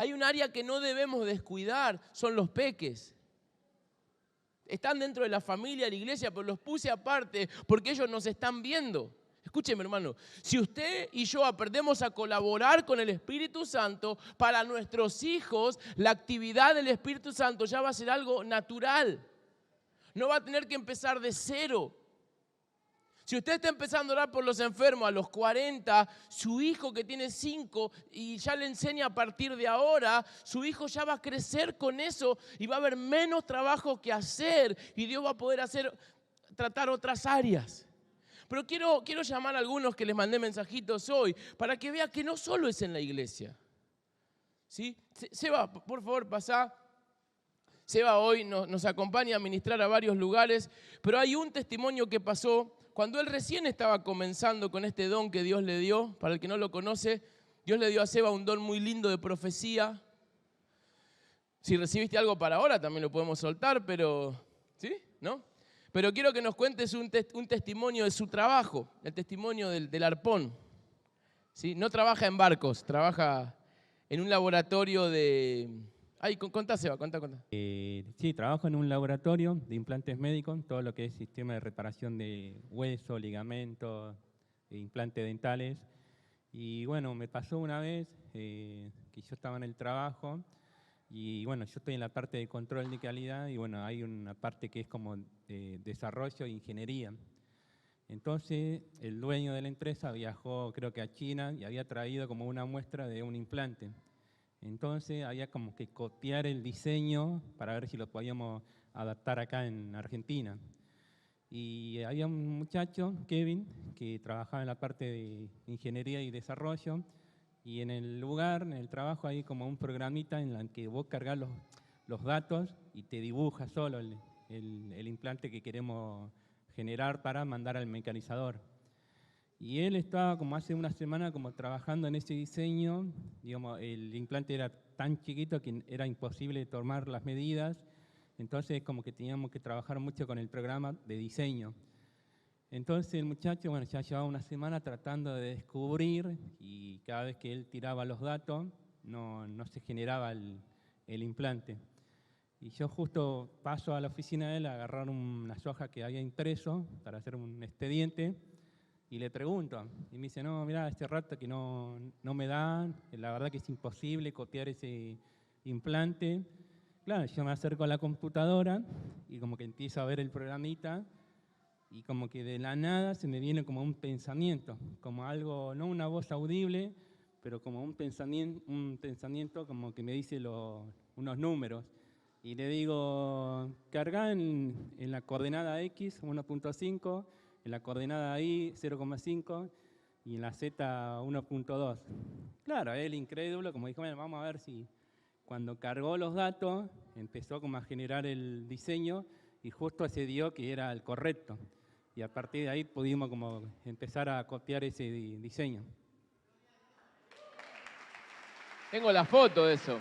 Hay un área que no debemos descuidar, son los peques. Están dentro de la familia, de la iglesia, pero los puse aparte porque ellos nos están viendo. Escúcheme, hermano, si usted y yo aprendemos a colaborar con el Espíritu Santo, para nuestros hijos la actividad del Espíritu Santo ya va a ser algo natural. No va a tener que empezar de cero. Si usted está empezando a orar por los enfermos a los 40, su hijo que tiene 5 y ya le enseña a partir de ahora, su hijo ya va a crecer con eso y va a haber menos trabajo que hacer y Dios va a poder tratar otras áreas. Pero quiero llamar a algunos que les mandé mensajitos hoy para que vean que no solo es en la iglesia. ¿Sí? Seba, por favor, pasá. Seba hoy nos acompaña a ministrar a varios lugares, pero hay un testimonio que pasó cuando él recién estaba comenzando con este don que Dios le dio. Para el que no lo conoce, Dios le dio a Seba un don muy lindo de profecía. Si recibiste algo para ahora, también lo podemos soltar, pero ¿sí? ¿No? Pero quiero que nos cuentes un testimonio de su trabajo, el testimonio del arpón. ¿Sí? No trabaja en barcos, trabaja en un laboratorio de... Ay, contá, Seba, contá. Sí, trabajo en un laboratorio de implantes médicos, todo lo que es sistema de reparación de hueso, ligamentos, implantes dentales. Y bueno, me pasó una vez que yo estaba en el trabajo y bueno, yo estoy en la parte de control de calidad y bueno, hay una parte que es como desarrollo e ingeniería. Entonces, el dueño de la empresa viajó, creo que a China, y había traído como una muestra de un implante. Entonces, había como que copiar el diseño para ver si lo podíamos adaptar acá en Argentina. Y había un muchacho, Kevin, que trabajaba en la parte de ingeniería y desarrollo, y en el lugar, en el trabajo, hay como un programita en el que vos cargas los datos y te dibuja solo el implante que queremos generar para mandar al mecanizador. Y él estaba como hace una semana como trabajando en ese diseño. Digamos, el implante era tan chiquito que era imposible tomar las medidas, entonces como que teníamos que trabajar mucho con el programa de diseño. Entonces el muchacho, bueno, ya llevaba una semana tratando de descubrir y cada vez que él tiraba los datos no se generaba el implante. Y yo justo paso a la oficina de él a agarrar unas hojas que había impreso para hacer un expediente y le pregunto. Y me dice, no, mira, hace rato que no me dan, la verdad que es imposible copiar ese implante. Claro, yo me acerco a la computadora y como que empiezo a ver el programita y como que de la nada se me viene como un pensamiento, como algo, no una voz audible, pero como un pensamiento como que me dice unos números. Y le digo, carga en la coordenada X 1.5, en la coordenada Y 0.5 y en la Z 1.2. Claro, él incrédulo, como dijo, bueno, vamos a ver si cuando cargó los datos empezó como a generar el diseño y justo se dio que era el correcto. Y a partir de ahí pudimos como empezar a copiar ese diseño. Tengo la foto de eso.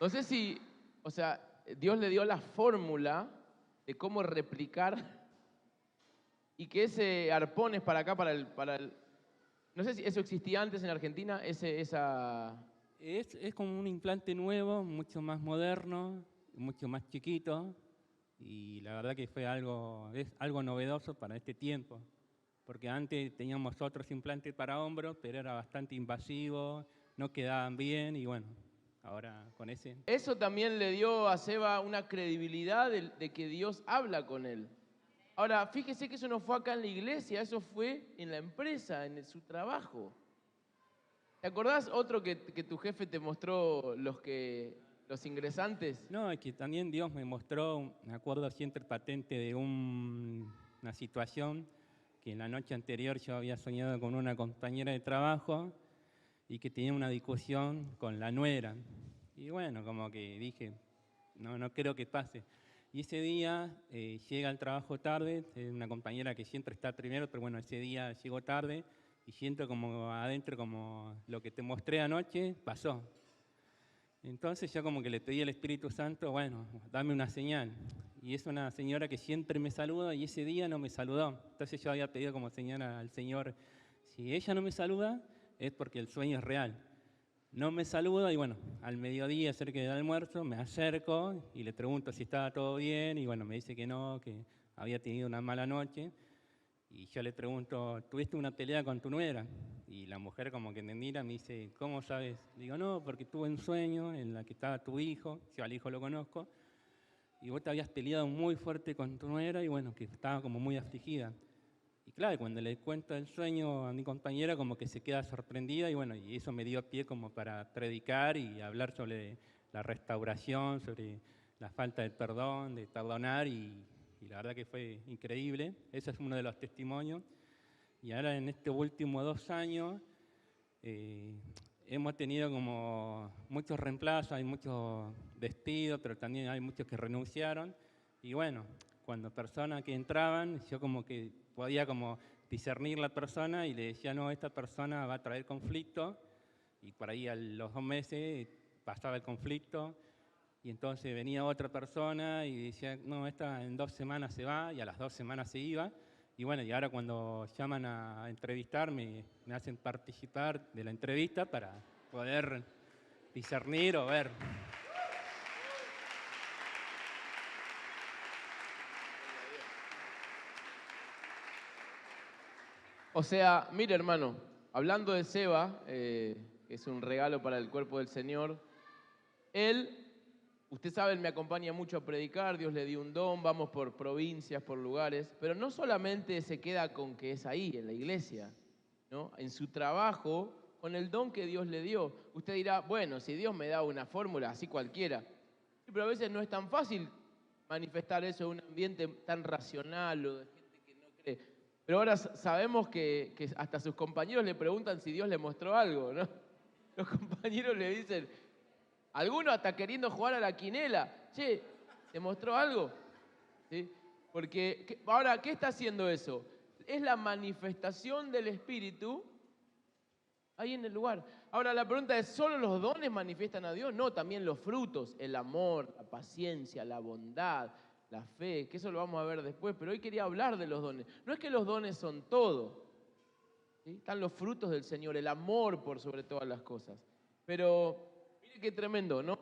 No sé si, o sea, Dios le dio la fórmula de cómo replicar y que ese arpón es para acá, no sé si eso existía antes en Argentina, esa... Es como un implante nuevo, mucho más moderno, mucho más chiquito, y la verdad que es algo novedoso para este tiempo, porque antes teníamos otros implantes para hombros, pero era bastante invasivo, no quedaban bien, y bueno, ahora con ese... Eso también le dio a Seba una credibilidad de que Dios habla con él. Ahora, fíjese que eso no fue acá en la iglesia, eso fue en la empresa, en su trabajo. ¿Te acordás otro que tu jefe te mostró los ingresantes? No, es que también Dios me mostró, me acuerdo siempre patente de una situación que en la noche anterior yo había soñado con una compañera de trabajo y que tenía una discusión con la nuera. Y bueno, como que dije, no creo que pase. Y ese día llega al trabajo tarde, es una compañera que siempre está primero, pero bueno, ese día llegó tarde y siento como adentro, como lo que te mostré anoche, pasó. Entonces yo como que le pedí al Espíritu Santo, bueno, dame una señal. Y es una señora que siempre me saluda y ese día no me saludó. Entonces yo había pedido como señal al Señor, si ella no me saluda es porque el sueño es real. No me saluda y bueno, al mediodía, cerca del almuerzo, me acerco y le pregunto si estaba todo bien y bueno, me dice que no, que había tenido una mala noche. Y yo le pregunto, ¿tuviste una pelea con tu nuera? Y la mujer como que me mira, me dice, ¿cómo sabes? Digo, no, porque tuve un sueño en la que estaba tu hijo, yo al hijo lo conozco, y vos te habías peleado muy fuerte con tu nuera y bueno, que estaba como muy afligida. Y claro, cuando le cuento el sueño a mi compañera como que se queda sorprendida y bueno, y eso me dio pie como para predicar y hablar sobre la restauración, sobre la falta de perdón, de perdonar y la verdad que fue increíble. Ese es uno de los testimonios. Y ahora en estos últimos 2 años hemos tenido como muchos reemplazos, hay muchos despidos, pero también hay muchos que renunciaron. Y bueno, cuando personas que entraban, yo como que podía como discernir la persona y le decía, no, esta persona va a traer conflicto. Y por ahí a los 2 meses pasaba el conflicto. Y entonces venía otra persona y decía, no, esta en 2 semanas se va, y a las 2 semanas se iba. Y bueno, y ahora cuando llaman a entrevistarme, me hacen participar de la entrevista para poder discernir o ver. O sea, mire hermano, hablando de Seba, que es un regalo para el cuerpo del Señor, él, usted sabe, él me acompaña mucho a predicar, Dios le dio un don, vamos por provincias, por lugares, pero no solamente se queda con que es ahí, en la iglesia, ¿no? En su trabajo, con el don que Dios le dio. Usted dirá, bueno, si Dios me da una fórmula, así cualquiera. Sí, pero a veces no es tan fácil manifestar eso en un ambiente tan racional o de gente que no cree. Pero ahora sabemos que hasta sus compañeros le preguntan si Dios le mostró algo, ¿no? Los compañeros le dicen, algunos hasta queriendo jugar a la quinela, che, ¿te mostró algo? ¿Sí? Porque ahora, ¿qué está haciendo eso? Es la manifestación del Espíritu ahí en el lugar. Ahora la pregunta es, ¿solo los dones manifiestan a Dios? No, también los frutos, el amor, la paciencia, la bondad, la fe, que eso lo vamos a ver después, pero hoy quería hablar de los dones. No es que los dones son todo, ¿sí? Están los frutos del Señor, el amor por sobre todas las cosas. Pero mire qué tremendo, ¿no?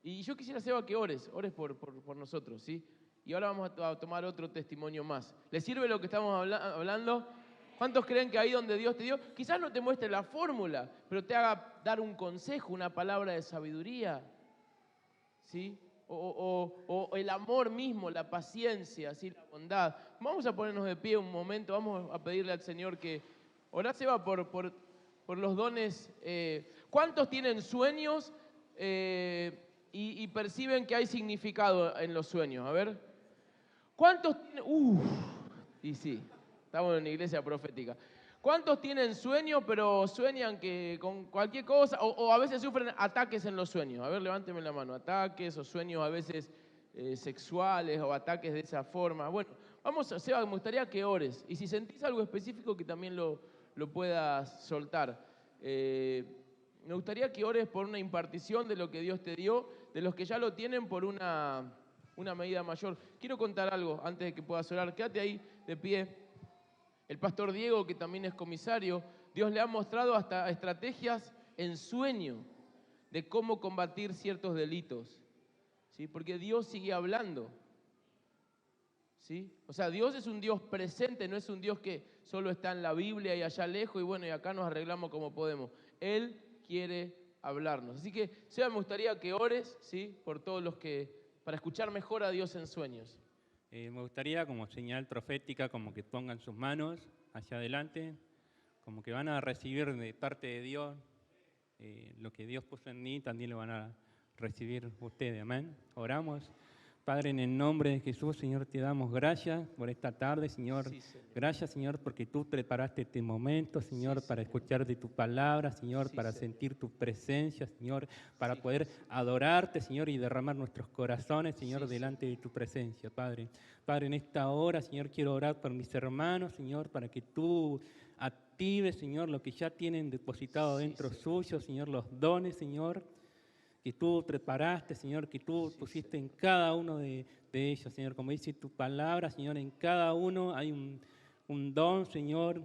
Y yo quisiera, Seba, que ores por nosotros, ¿sí? Y ahora vamos a tomar otro testimonio más. ¿Les sirve lo que estamos hablando? ¿Cuántos creen que ahí donde Dios te dio, quizás no te muestre la fórmula, pero te haga dar un consejo, una palabra de sabiduría, ¿sí? O el amor mismo, la paciencia, ¿sí? La bondad. Vamos a ponernos de pie un momento, vamos a pedirle al Señor que orá, Seba, por los dones. ¿Cuántos tienen sueños y perciben que hay significado en los sueños? A ver. ¿Cuántos tienen? Y sí, estamos en una iglesia profética. ¿Cuántos tienen sueños, pero sueñan que con cualquier cosa, o a veces sufren ataques en los sueños? A ver, levánteme la mano. Ataques o sueños a veces sexuales o ataques de esa forma. Bueno, vamos, Seba, me gustaría que ores. Y si sentís algo específico, que también lo puedas soltar. Me gustaría que ores por una impartición de lo que Dios te dio. de los que ya lo tienen por una medida mayor. Quiero contar algo antes de que puedas orar. Quédate ahí de pie. El pastor Diego, que también es comisario, Dios le ha mostrado hasta estrategias en sueño de cómo combatir ciertos delitos, ¿sí? Porque Dios sigue hablando, ¿sí? O sea, Dios es un Dios presente, no es un Dios que solo está en la Biblia y allá lejos y bueno, y acá nos arreglamos como podemos. Él quiere hablarnos. Así que, Seba, me gustaría que ores, ¿sí? Por todos los que, para escuchar mejor a Dios en sueños. Me gustaría como señal profética, como que pongan sus manos hacia adelante, como que van a recibir de parte de Dios lo que Dios puso en mí, también lo van a recibir ustedes, amén. Oramos. Padre, en el nombre de Jesús, Señor, te damos gracias por esta tarde, Señor. Sí, Señor. Gracias, Señor, porque tú preparaste este momento, Señor, Sí, para Señor. escuchar de tu palabra, Señor, Sí, para Señor. sentir tu presencia, Señor, para Sí, poder Jesús. adorarte, Señor, y derramar nuestros corazones, Señor, Sí, delante Señor. de tu presencia, Padre. Padre, en esta hora, Señor, quiero orar por mis hermanos, Señor, para que tú actives, Señor, lo que ya tienen depositado Sí, dentro Señor. suyo, Señor, los dones, Señor, que tú preparaste, Señor, que tú Sí, pusiste Señor. en cada uno de ellos, Señor. Como dice tu palabra, Señor, en cada uno hay un don, Señor,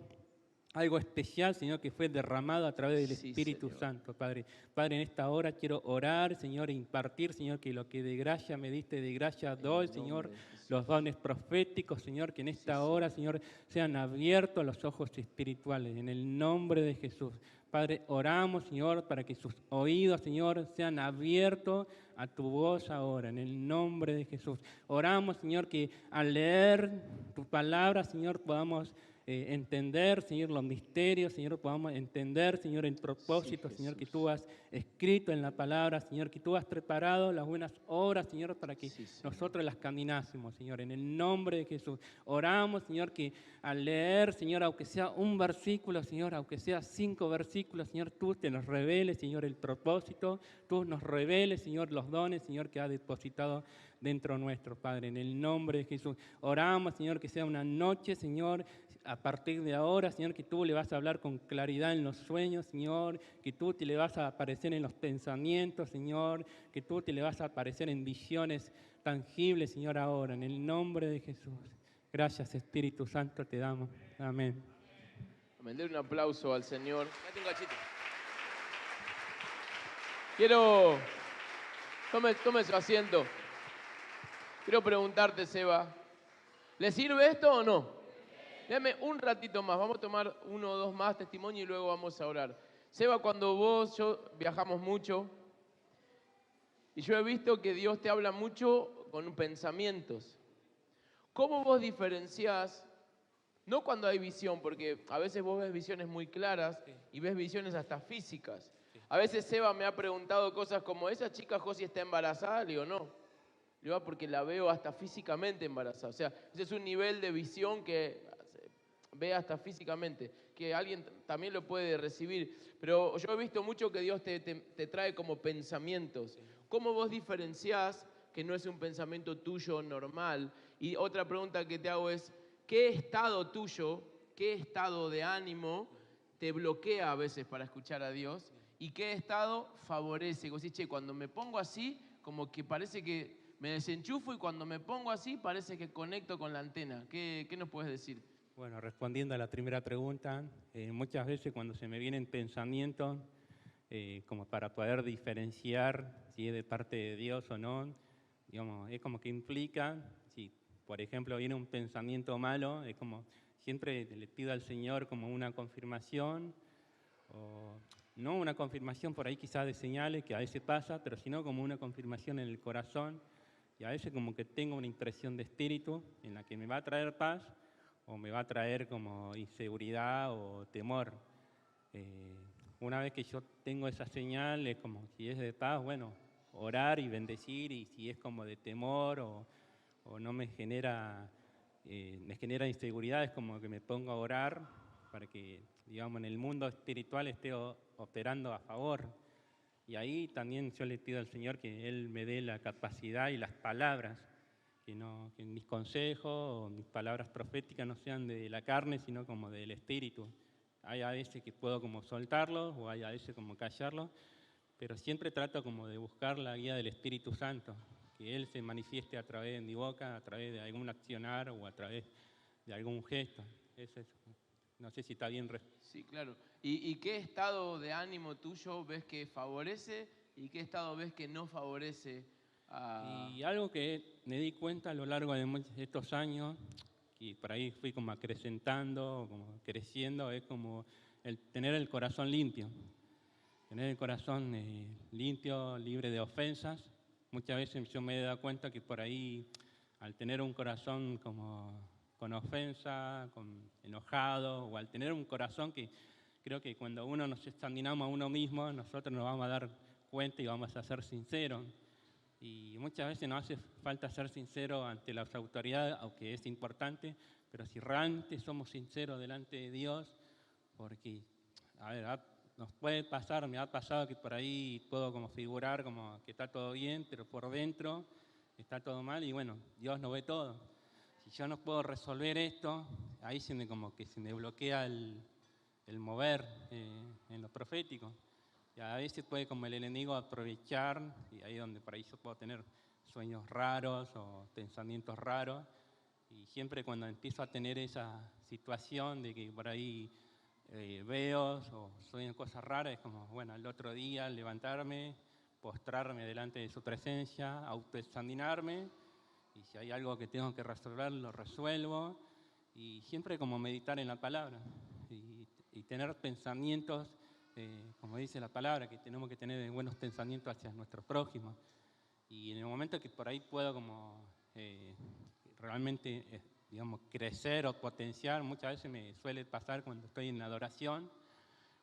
algo especial, Señor, que fue derramado a través del Sí, Espíritu Señor. Santo, Padre. Padre, en esta hora quiero orar, Señor, e impartir, Señor, que lo que de gracia me diste, de gracia En doy, el Señor, nombre de Jesús. los dones proféticos, Señor, que en Sí, esta hora, Señor. Señor, sean abiertos los ojos espirituales, en el nombre de Jesús. Padre, oramos, Señor, para que sus oídos, Señor, sean abiertos a tu voz ahora, en el nombre de Jesús. Oramos, Señor, que al leer tu palabra, Señor, podamos entender, Señor, los misterios, Señor, podamos entender, Señor, el Sí, propósito, Señor, que tú Jesús. has escrito en la palabra, Señor, que tú has preparado las buenas obras, Señor, para que Sí, Señor. nosotros las caminásemos, Señor, en el nombre de Jesús. Oramos, Señor, que al leer, Señor, aunque sea un versículo, Señor, aunque sea 5 versículos, Señor, tú te nos reveles, Señor, el propósito, tú nos reveles, Señor, los dones, Señor, que has depositado dentro nuestro, Padre, en el nombre de Jesús. Oramos, Señor, que sea una noche, Señor, a partir de ahora, Señor, que tú le vas a hablar con claridad en los sueños, Señor, que tú te le vas a aparecer en los pensamientos, Señor, que tú te le vas a aparecer en visiones tangibles, Señor, ahora, en el nombre de Jesús. Gracias, Espíritu Santo, te damos. Amén. Amén. Den un aplauso al Señor. Date un cachito. Quiero... Tome su asiento. Quiero preguntarte, Seba, ¿le sirve esto o no? Déjame un ratito más, vamos a tomar 1 o 2 más testimonios y luego vamos a orar. Seba, cuando yo viajamos mucho y yo he visto que Dios te habla mucho con pensamientos. ¿Cómo vos diferenciás, no cuando hay visión, porque a veces vos ves visiones muy claras y ves visiones hasta físicas? A veces Seba me ha preguntado cosas como, ¿esa chica Josi está embarazada? Le digo, no. Le digo, porque la veo hasta físicamente embarazada. O sea, ese es un nivel de visión que ve hasta físicamente, que alguien también lo puede recibir. Pero yo he visto mucho que Dios te trae como pensamientos. ¿Cómo vos diferenciás que no es un pensamiento tuyo normal? Y otra pregunta que te hago es, ¿qué estado tuyo, qué estado de ánimo te bloquea a veces para escuchar a Dios? ¿Y qué estado favorece? Vos decís, che, cuando me pongo así, como que parece que me desenchufo y cuando me pongo así, parece que conecto con la antena. ¿Qué nos puedes decir? Bueno, respondiendo a la primera pregunta, muchas veces cuando se me vienen pensamientos, como para poder diferenciar si es de parte de Dios o no, digamos, es como que implica, si por ejemplo viene un pensamiento malo, es como siempre le pido al Señor como una confirmación, o no una confirmación por ahí quizás de señales que a veces pasa, pero sino como una confirmación en el corazón, y a veces como que tengo una impresión de espíritu en la que me va a traer paz, o me va a traer como inseguridad o temor. Una vez que yo tengo esa señal, es como si es de paz, bueno, orar y bendecir, y si es como de temor o no me genera inseguridad, es como que me pongo a orar para que, digamos, en el mundo espiritual esté operando a favor. Y ahí también yo le pido al Señor que Él me dé la capacidad y las palabras, que mis consejos o mis palabras proféticas no sean de la carne, sino como del Espíritu. Hay a veces que puedo como soltarlos o hay a veces como callarlos, pero siempre trato como de buscar la guía del Espíritu Santo, que Él se manifieste a través de mi boca, a través de algún accionar o a través de algún gesto. No sé si está bien. Sí, claro. ¿Y qué estado de ánimo tuyo ves que favorece y qué estado ves que no favorece a... Y algo que me di cuenta a lo largo de estos años, y por ahí fui como acrecentando, como creciendo, es como el tener el corazón limpio. Tener el corazón limpio, libre de ofensas. Muchas veces yo me he dado cuenta que por ahí, al tener un corazón como con ofensa, enojado, o al tener un corazón que creo que cuando uno nos examinamos a uno mismo, nosotros nos vamos a dar cuenta y vamos a ser sinceros. Y muchas veces nos hace falta ser sinceros ante las autoridades, aunque es importante, pero si realmente somos sinceros delante de Dios, porque, a ver, nos puede pasar, me ha pasado que por ahí puedo como figurar como que está todo bien, pero por dentro está todo mal y bueno, Dios no ve todo. Si yo no puedo resolver esto, ahí como que se me bloquea el mover en lo profético. Y a veces puede como el enemigo aprovechar, y ahí donde por ahí yo puedo tener sueños raros o pensamientos raros, y siempre cuando empiezo a tener esa situación de que por ahí veo o sueño cosas raras, es como, bueno, el otro día levantarme, postrarme delante de su presencia, autoexaminarme, y si hay algo que tengo que resolver, lo resuelvo, y siempre como meditar en la palabra, y tener pensamientos, como dice la palabra, que tenemos que tener buenos pensamientos hacia nuestro prójimo. Y en el momento que por ahí puedo como realmente, digamos, crecer o potenciar, muchas veces me suele pasar cuando estoy en la adoración,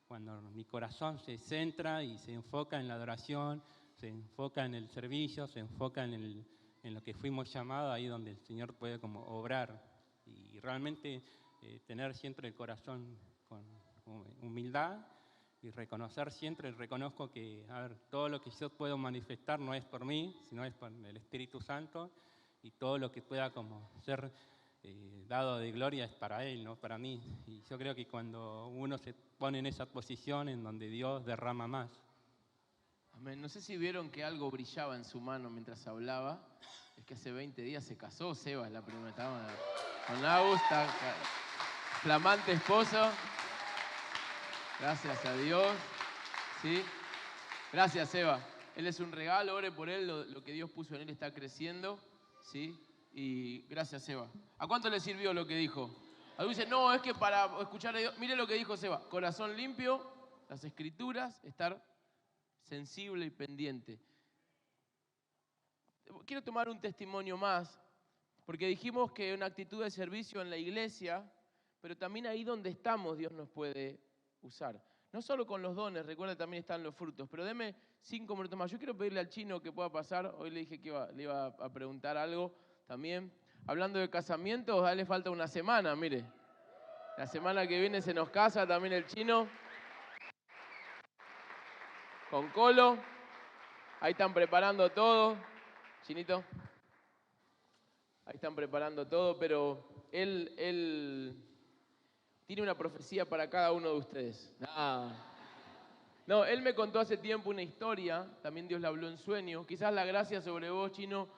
cuando mi corazón se centra y se enfoca en la adoración, se enfoca en el servicio, se enfoca en lo que fuimos llamados, ahí donde el Señor puede como obrar. Y realmente tener siempre el corazón con humildad y reconocer siempre, reconozco que, a ver, todo lo que yo puedo manifestar no es por mí, sino es por el Espíritu Santo, y todo lo que pueda como ser dado de gloria es para Él, no para mí. Y yo creo que cuando uno se pone en esa posición en donde Dios derrama más. Amén. No sé si vieron que algo brillaba en su mano mientras hablaba. Es que hace 20 días se casó Seba, la primera etapa con Augusta, flamante esposo. Gracias a Dios. ¿Sí? Gracias, Seba. Él es un regalo, ore por él, lo que Dios puso en él está creciendo. ¿Sí? Y gracias, Seba. ¿A cuánto le sirvió lo que dijo? Algunos dicen, no, es que para escuchar a Dios. Mire lo que dijo Seba. Corazón limpio, las escrituras, estar sensible y pendiente. Quiero tomar un testimonio más, porque dijimos que una actitud de servicio en la iglesia, pero también ahí donde estamos Dios nos puede usar. No solo con los dones, recuerda también están los frutos, pero deme 5 minutos más. Yo quiero pedirle al chino que pueda pasar, hoy le dije que le iba a preguntar algo también. Hablando de casamientos, a él le falta una semana, mire. La semana que viene se nos casa también el chino. Con Colo. Ahí están preparando todo. Chinito. Ahí están preparando todo, pero él tiene una profecía para cada uno de ustedes. No, él me contó hace tiempo una historia, también Dios le habló en sueño. Quizás la gracia sobre vos, Chino,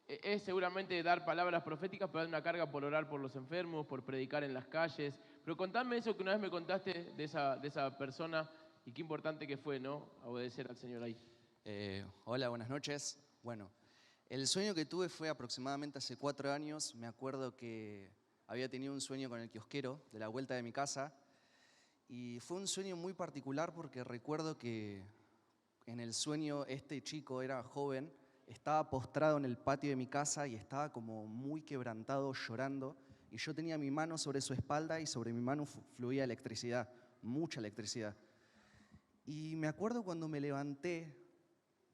es seguramente dar palabras proféticas, pero hay una carga por orar por los enfermos, por predicar en las calles. Pero contame eso que una vez me contaste de esa persona y qué importante que fue, ¿no? Obedecer al Señor ahí. Hola, buenas noches. Bueno, el sueño que tuve fue aproximadamente hace 4 años. Me acuerdo que había tenido un sueño con el kiosquero de la vuelta de mi casa. Y fue un sueño muy particular porque recuerdo que en el sueño este chico era joven, estaba postrado en el patio de mi casa y estaba como muy quebrantado, llorando. Y yo tenía mi mano sobre su espalda y sobre mi mano fluía electricidad, mucha electricidad. Y me acuerdo cuando me levanté,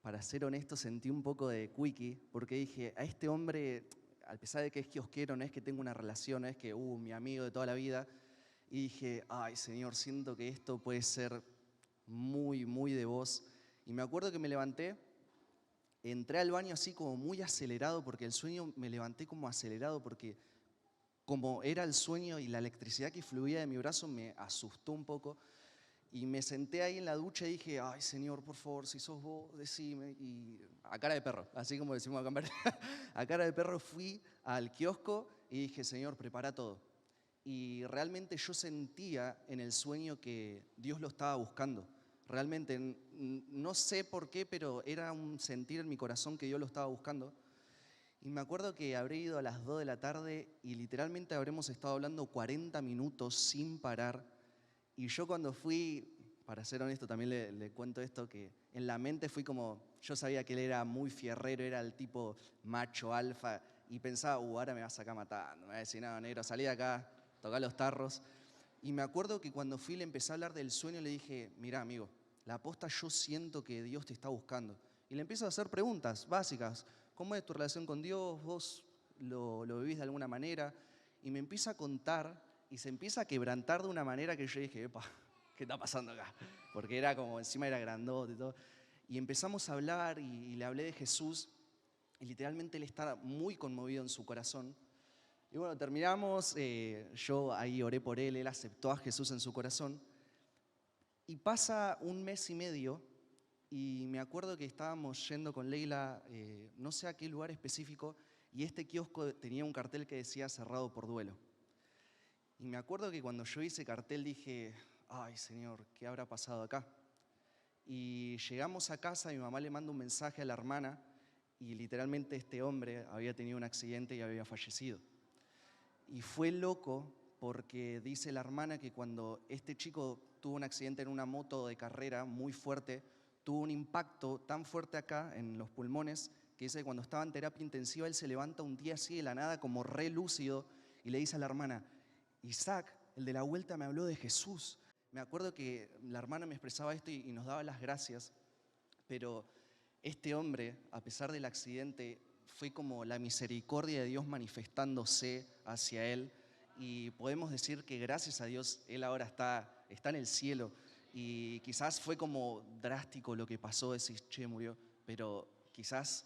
para ser honesto, sentí un poco de quickie, porque dije, a este hombre, a pesar de que es kiosquero, no es que tengo una relación, no es que, mi amigo de toda la vida. Y dije, ay, Señor, siento que esto puede ser muy, muy de vos. Y me acuerdo que me levanté, entré al baño así como muy acelerado, porque el sueño me levanté como acelerado, porque como era el sueño y la electricidad que fluía de mi brazo me asustó un poco. Y me senté ahí en la ducha y dije, ay, Señor, por favor, si sos vos, decime. Y a cara de perro, así como decimos acá en Berlín, a cara de perro fui al kiosco y dije, Señor, prepara todo. Y realmente yo sentía en el sueño que Dios lo estaba buscando. Realmente, no sé por qué, pero era un sentir en mi corazón que Dios lo estaba buscando. Y me acuerdo que habré ido a las 2 de la tarde y literalmente habremos estado hablando 40 minutos sin parar. Y yo cuando fui, para ser honesto también le cuento esto, que en la mente fui como, yo sabía que él era muy fierrero, era el tipo macho, alfa, y pensaba, ahora me vas a sacar matando, me va a decir, no, negro, salí de acá, tocá los tarros. Y me acuerdo que cuando fui le empecé a hablar del sueño, le dije, mira amigo, la posta yo siento que Dios te está buscando. Y le empiezo a hacer preguntas básicas, ¿cómo es tu relación con Dios? ¿Vos lo vivís de alguna manera? Y me empieza a contar y se empieza a quebrantar de una manera que yo dije, epa, ¿qué está pasando acá? Porque era como, encima era grandote y todo. Y empezamos a hablar y le hablé de Jesús y literalmente él estaba muy conmovido en su corazón. Y bueno, terminamos, yo ahí oré por él, él aceptó a Jesús en su corazón. Y pasa un mes y medio y me acuerdo que estábamos yendo con Leila, no sé a qué lugar específico, y este kiosco tenía un cartel que decía cerrado por duelo. Y me acuerdo que cuando yo vi ese cartel dije, ay Señor, ¿qué habrá pasado acá? Y llegamos a casa, mi mamá le manda un mensaje a la hermana y literalmente este hombre había tenido un accidente y había fallecido. Y fue loco porque dice la hermana que cuando este chico tuvo un accidente en una moto de carrera muy fuerte, tuvo un impacto tan fuerte acá en los pulmones que dice que cuando estaba en terapia intensiva él se levanta un día así de la nada como re lúcido y le dice a la hermana, Isaac, el de la vuelta me habló de Jesús. Me acuerdo que la hermana me expresaba esto y nos daba las gracias, pero este hombre, a pesar del accidente, fue como la misericordia de Dios manifestándose hacia él y podemos decir que gracias a Dios él ahora está en el cielo y quizás fue como drástico lo que pasó, decir, che, murió, pero quizás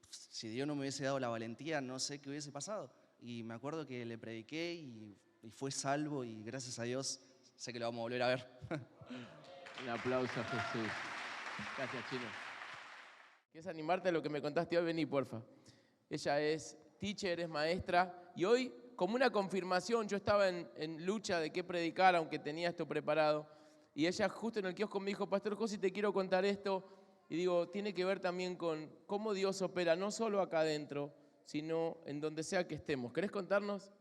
si Dios no me hubiese dado la valentía, no sé qué hubiese pasado. Y me acuerdo que le prediqué y fue salvo y gracias a Dios sé que lo vamos a volver a ver. Un aplauso a Jesús. Gracias, Chino. ¿Quieres animarte a lo que me contaste hoy? Vení, porfa. Ella es teacher, es maestra, y hoy, como una confirmación, yo estaba en lucha de qué predicar, aunque tenía esto preparado, y ella justo en el kiosco me dijo, Pastor Josi, te quiero contar esto, y digo, tiene que ver también con cómo Dios opera, no solo acá adentro, sino en donde sea que estemos. ¿Querés contarnos?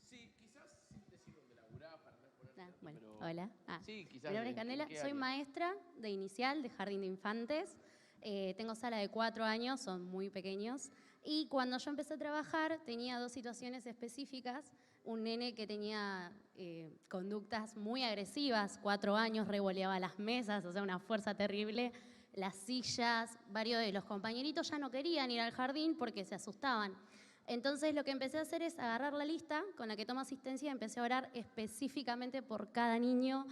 Sí, quizás sin decir dónde laburás, para no exponerte, Bueno, pero hola. sí, quizás Mi nombre es en Candela, qué soy área. maestra de inicial de jardín de infantes. Tengo sala de 4 años, son muy pequeños. Y cuando yo empecé a trabajar tenía 2 situaciones específicas. Un nene que tenía conductas muy agresivas, 4 años, revoleaba las mesas, o sea, una fuerza terrible. Las sillas, varios de los compañeritos ya no querían ir al jardín porque se asustaban. Entonces lo que empecé a hacer es agarrar la lista con la que tomo asistencia y empecé a orar específicamente por cada niño,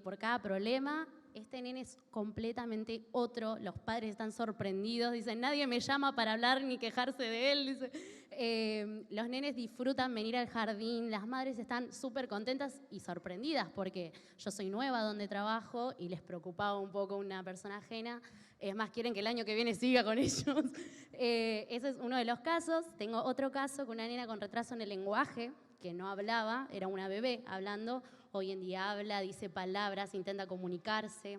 por cada problema. Este nene es completamente otro, los padres están sorprendidos, dicen, nadie me llama para hablar ni quejarse de él. Dice, los nenes disfrutan venir al jardín, las madres están súper contentas y sorprendidas porque yo soy nueva donde trabajo y les preocupaba un poco una persona ajena. Es más, quieren que el año que viene siga con ellos. Ese es uno de los casos. Tengo otro caso con una nena con retraso en el lenguaje, que no hablaba, era una bebé hablando. Hoy en día habla, dice palabras, intenta comunicarse.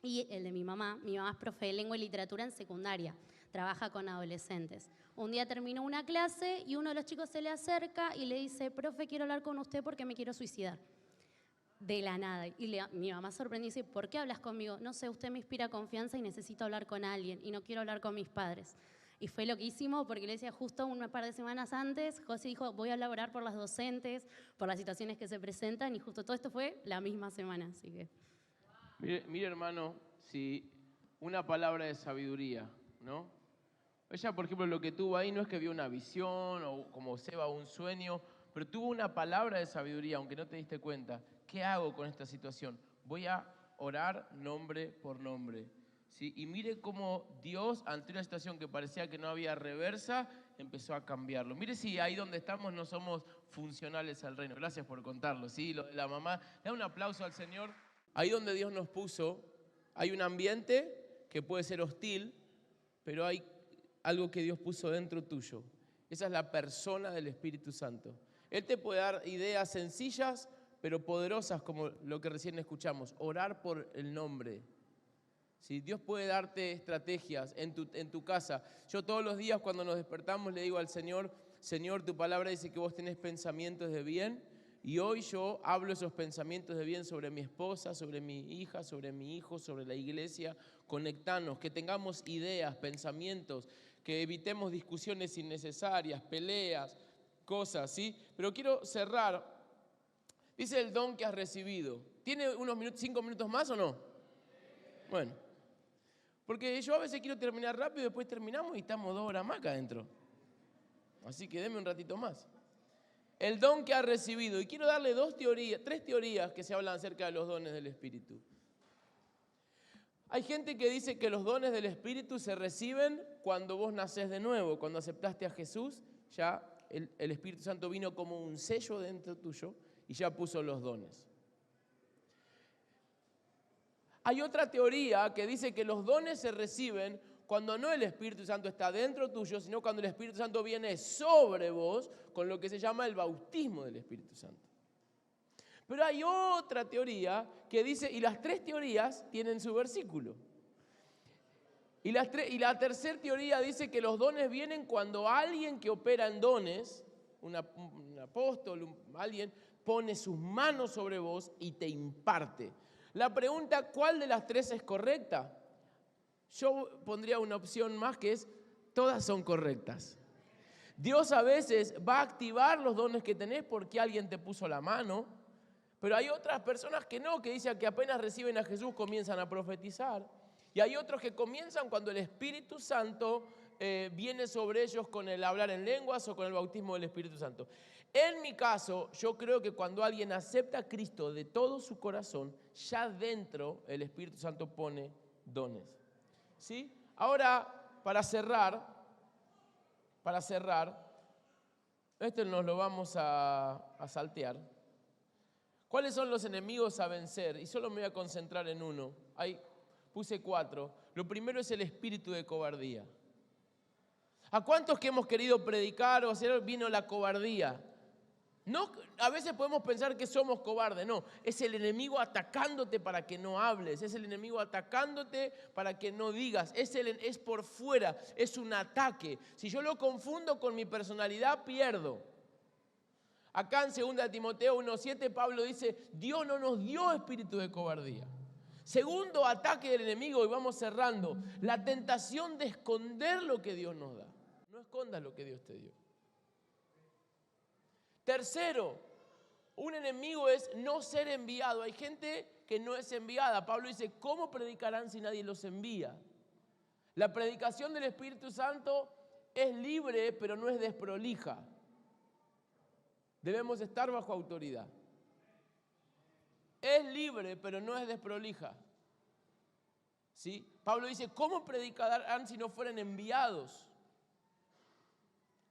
Y el de mi mamá es profe de lengua y literatura en secundaria, trabaja con adolescentes. Un día terminó una clase y uno de los chicos se le acerca y le dice, profe, quiero hablar con usted porque me quiero suicidar. De la nada. Y mi mamá sorprendida dice, ¿por qué hablas conmigo? No sé, usted me inspira confianza y necesito hablar con alguien y no quiero hablar con mis padres. Y fue loquísimo porque le decía justo un par de semanas antes, José dijo, voy a orar por las docentes, por las situaciones que se presentan y justo todo esto fue la misma semana. Así que... Mire, hermano, si una palabra de sabiduría, ¿no? Ella, por ejemplo, lo que tuvo ahí no es que vio una visión o como Seba un sueño, pero tuvo una palabra de sabiduría, aunque no te diste cuenta. ¿Qué hago con esta situación? Voy a orar nombre por nombre. ¿sí? Y mire cómo Dios, ante una situación que parecía que no había reversa, empezó a cambiarlo. Mire si ahí donde estamos no somos funcionales al reino. Gracias por contarlo, ¿sí? Lo de la mamá, le da un aplauso al Señor. Ahí donde Dios nos puso, hay un ambiente que puede ser hostil, pero hay algo que Dios puso dentro tuyo. Esa es la persona del Espíritu Santo. Él te puede dar ideas sencillas, pero poderosas, como lo que recién escuchamos. Orar por el nombre. ¿Sí? Dios puede darte estrategias en tu casa. Yo todos los días cuando nos despertamos le digo al Señor, Señor, tu palabra dice que vos tenés pensamientos de bien, y hoy yo hablo esos pensamientos de bien sobre mi esposa, sobre mi hija, sobre mi hijo, sobre la iglesia. Conectanos, que tengamos ideas, pensamientos, que evitemos discusiones innecesarias, peleas, cosas, ¿sí? Pero quiero cerrar. Dice el don que has recibido. ¿Tiene unos 5 minutos más o no? Bueno, porque yo a veces quiero terminar rápido y después terminamos y estamos 2 horas más acá adentro. Así que deme un ratito más. El don que has recibido. Y quiero darle 3 teorías que se hablan acerca de los dones del Espíritu. Hay gente que dice que los dones del Espíritu se reciben cuando vos nacés de nuevo, cuando aceptaste a Jesús, ya el Espíritu Santo vino como un sello dentro tuyo y ya puso los dones. Hay otra teoría que dice que los dones se reciben cuando no el Espíritu Santo está dentro tuyo, sino cuando el Espíritu Santo viene sobre vos, con lo que se llama el bautismo del Espíritu Santo. Pero hay otra teoría que dice, y las 3 teorías tienen su versículo. Y la tercera teoría dice que los dones vienen cuando alguien que opera en dones, un apóstol, alguien, pone sus manos sobre vos y te imparte. La pregunta, ¿cuál de las 3 es correcta? Yo pondría una opción más que es, todas son correctas. Dios a veces va a activar los dones que tenés porque alguien te puso la mano, pero hay otras personas que no, que dicen que apenas reciben a Jesús comienzan a profetizar. Y hay otros que comienzan cuando el Espíritu Santo viene sobre ellos con el hablar en lenguas o con el bautismo del Espíritu Santo. En mi caso, yo creo que cuando alguien acepta a Cristo de todo su corazón, ya dentro el Espíritu Santo pone dones. ¿Sí? Ahora, para cerrar, esto nos lo vamos a saltear. ¿Cuáles son los enemigos a vencer? Y solo me voy a concentrar en uno. Ahí puse 4. Lo primero es el espíritu de cobardía. ¿A cuántos que hemos querido predicar o hacer vino la cobardía? No, a veces podemos pensar que somos cobardes, no, es el enemigo atacándote para que no hables, es el enemigo atacándote para que no digas, es por fuera, es un ataque. Si yo lo confundo con mi personalidad, pierdo. Acá en 2 Timoteo 1:7 Pablo dice, Dios no nos dio espíritu de cobardía. Segundo ataque del enemigo, y vamos cerrando, la tentación de esconder lo que Dios nos da. No escondas lo que Dios te dio. Tercero, un enemigo es no ser enviado. Hay gente que no es enviada. Pablo dice, ¿cómo predicarán si nadie los envía? La predicación del Espíritu Santo es libre, pero no es desprolija. Debemos estar bajo autoridad. Es libre, pero no es desprolija. ¿Sí? Pablo dice, ¿cómo predicarán si no fueran enviados?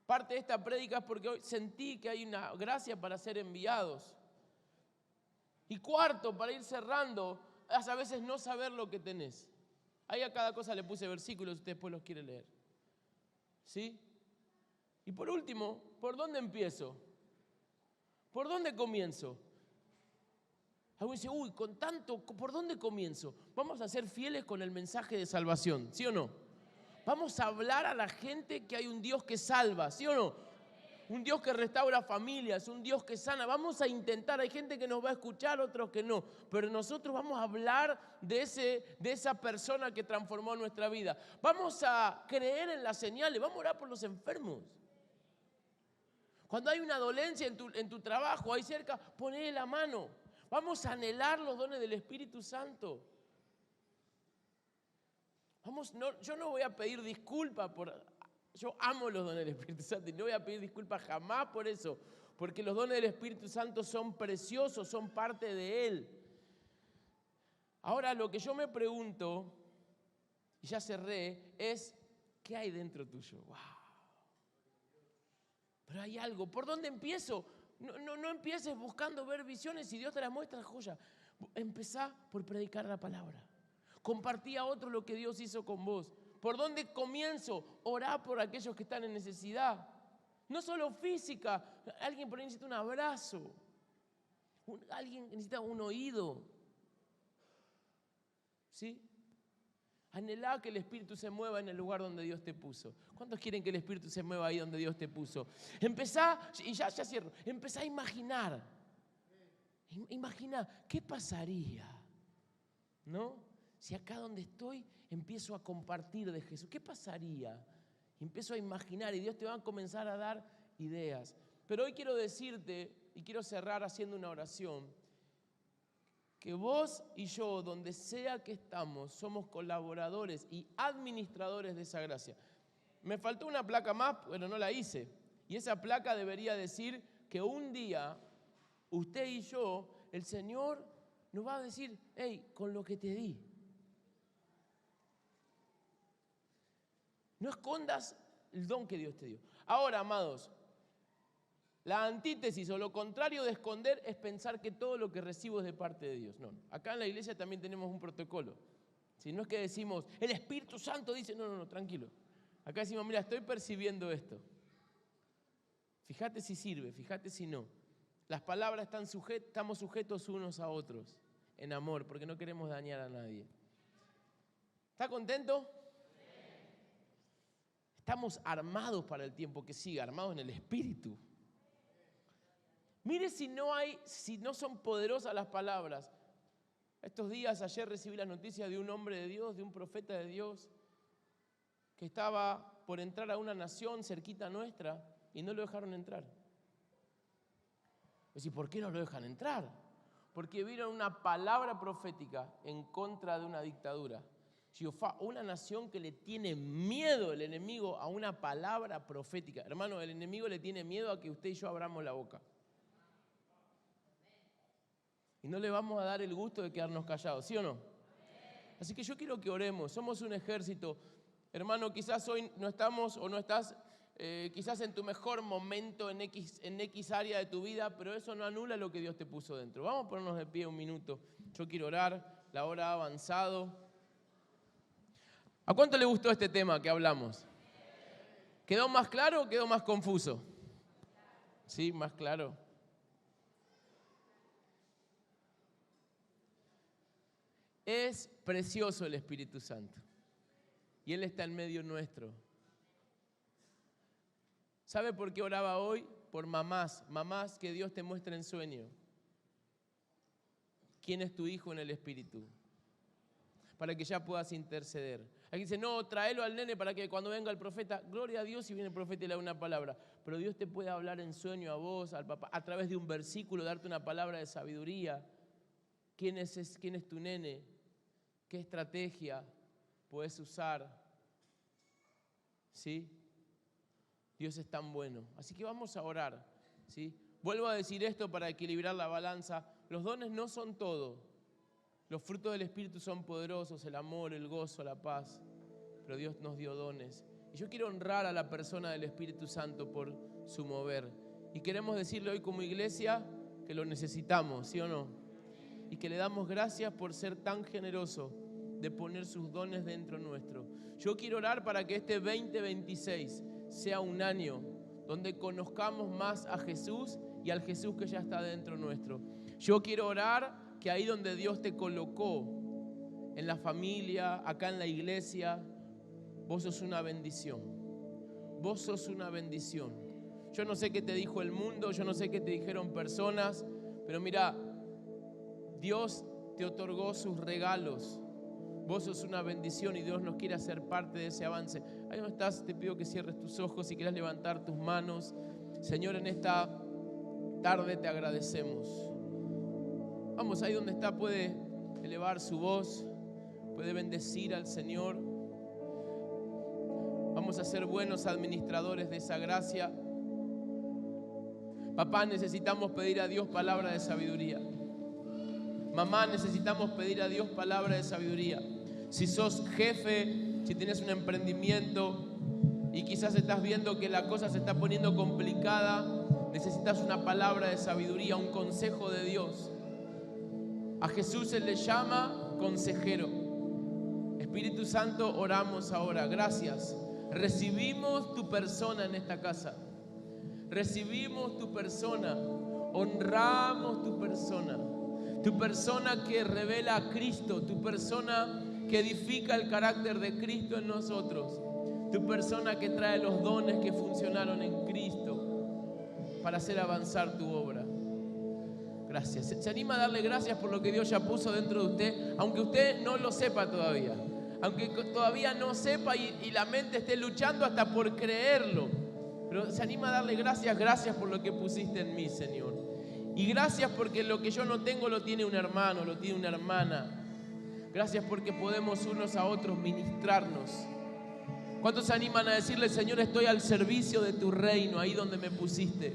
Parte de esta prédica es porque hoy sentí que hay una gracia para ser enviados. Y cuarto, para ir cerrando, es a veces no saber lo que tenés. Ahí a cada cosa le puse versículos, usted después los quiere leer. ¿Sí? Y por último, ¿por dónde empiezo? ¿Por dónde comienzo? Alguien dice, con tanto, ¿por dónde comienzo? Vamos a ser fieles con el mensaje de salvación, ¿sí o no? Vamos a hablar a la gente que hay un Dios que salva, ¿sí o no? Un Dios que restaura familias, un Dios que sana. Vamos a intentar, hay gente que nos va a escuchar, otros que no. Pero nosotros vamos a hablar de esa persona que transformó nuestra vida. Vamos a creer en las señales, vamos a orar por los enfermos. Cuando hay una dolencia en tu trabajo, ahí cerca, ponle la mano. Vamos a anhelar los dones del Espíritu Santo. Yo no voy a pedir disculpas yo amo los dones del Espíritu Santo y no voy a pedir disculpas jamás por eso, porque los dones del Espíritu Santo son preciosos, son parte de Él. Ahora, lo que yo me pregunto y ya cerré, es ¿qué hay dentro tuyo? ¡Wow! Pero hay algo. ¿Por dónde empiezo? No empieces buscando ver visiones y Dios te las muestra, joya. Empezá por predicar la palabra. Compartí a otros lo que Dios hizo con vos. ¿Por dónde comienzo? Orá por aquellos que están en necesidad. No solo física. Alguien por ahí necesita un abrazo. Alguien necesita un oído. ¿Sí? Anhelá que el Espíritu se mueva en el lugar donde Dios te puso. ¿Cuántos quieren que el Espíritu se mueva ahí donde Dios te puso? Empezá, y ya cierro, empezá a imaginar. Imagina, ¿qué pasaría? ¿No? Si acá donde estoy empiezo a compartir de Jesús, ¿qué pasaría? Empiezo a imaginar y Dios te va a comenzar a dar ideas. Pero hoy quiero decirte, y quiero cerrar haciendo una oración, que vos y yo, donde sea que estamos, somos colaboradores y administradores de esa gracia. Me faltó una placa más, pero no la hice. Y esa placa debería decir que un día, usted y yo, el Señor nos va a decir, hey, con lo que te di. No escondas el don que Dios te dio. Ahora, amados, la antítesis o lo contrario de esconder es pensar que todo lo que recibo es de parte de Dios. No, acá en la iglesia también tenemos un protocolo. Si no es que decimos, el Espíritu Santo dice, no, tranquilo. Acá decimos, mira, estoy percibiendo esto. Fíjate si sirve, fíjate si no. Las palabras estamos sujetos unos a otros en amor, porque no queremos dañar a nadie. ¿Está contento? Estamos armados para el tiempo que sigue, armados en el Espíritu. Mire si no son poderosas las palabras. Estos días, ayer recibí la noticia de un hombre de Dios, de un profeta de Dios, que estaba por entrar a una nación cerquita nuestra y no lo dejaron entrar. ¿Y por qué no lo dejan entrar? Porque vieron una palabra profética en contra de una dictadura. Una nación que le tiene miedo el enemigo a una palabra profética. Hermano, el enemigo le tiene miedo a que usted y yo abramos la boca. Y no le vamos a dar el gusto de quedarnos callados, ¿sí o no? Así que yo quiero que oremos. Somos un ejército. Hermano, quizás hoy no estamos o no estás quizás en tu mejor momento en X área de tu vida, pero eso no anula lo que Dios te puso dentro. Vamos a ponernos de pie un minuto. Yo quiero orar. La hora ha avanzado. ¿A cuánto le gustó este tema que hablamos? ¿Quedó más claro o quedó más confuso? Sí, más claro. Es precioso el Espíritu Santo. Y Él está en medio nuestro. ¿Sabe por qué oraba hoy? Por mamás que Dios te muestre en sueño. ¿Quién es tu hijo en el Espíritu? Para que ya puedas interceder. Aquí dice, no, tráelo al nene para que cuando venga el profeta, gloria a Dios si viene el profeta y le da una palabra. Pero Dios te puede hablar en sueño a vos, al papá, a través de un versículo, darte una palabra de sabiduría. ¿Quién es tu nene? ¿Qué estrategia puedes usar? ¿Sí? Dios es tan bueno. Así que vamos a orar. ¿Sí? Vuelvo a decir esto para equilibrar la balanza. Los dones no son todo. Los frutos del Espíritu son poderosos, el amor, el gozo, la paz. Pero Dios nos dio dones. Y yo quiero honrar a la persona del Espíritu Santo por su mover. Y queremos decirle hoy como iglesia que lo necesitamos, ¿sí o no? Y que le damos gracias por ser tan generoso de poner sus dones dentro nuestro. Yo quiero orar para que este 2026 sea un año donde conozcamos más a Jesús y al Jesús que ya está dentro nuestro. Yo quiero orar que ahí donde Dios te colocó, en la familia, acá en la iglesia, vos sos una bendición. Vos sos una bendición. Yo no sé qué te dijo el mundo, yo no sé qué te dijeron personas, pero mira, Dios te otorgó sus regalos. Vos sos una bendición y Dios nos quiere hacer parte de ese avance. Ahí donde estás, te pido que cierres tus ojos y quieras levantar tus manos. Señor, en esta tarde te agradecemos. Vamos, ahí donde está puede elevar su voz, puede bendecir al Señor. Vamos a ser buenos administradores de esa gracia. Papá, necesitamos pedir a Dios palabra de sabiduría. Mamá, necesitamos pedir a Dios palabra de sabiduría. Si sos jefe si tienes un emprendimiento y quizás estás viendo que la cosa se está poniendo complicada, necesitas una palabra de sabiduría, un consejo de Dios. A Jesús se le llama consejero. Espíritu Santo, oramos ahora. Gracias. Recibimos tu persona en esta casa. Recibimos tu persona. Honramos tu persona. Tu persona que revela a Cristo. Tu persona que edifica el carácter de Cristo en nosotros. Tu persona que trae los dones que funcionaron en Cristo para hacer avanzar tu obra. Gracias. ¿Se anima a darle gracias por lo que Dios ya puso dentro de usted? Aunque usted no lo sepa todavía. Aunque todavía no sepa y la mente esté luchando hasta por creerlo. Pero se anima a darle gracias. Gracias por lo que pusiste en mí, Señor. Y gracias porque lo que yo no tengo lo tiene un hermano, lo tiene una hermana. Gracias porque podemos unos a otros ministrarnos. ¿Cuántos se animan a decirle, Señor, estoy al servicio de tu reino, ahí donde me pusiste?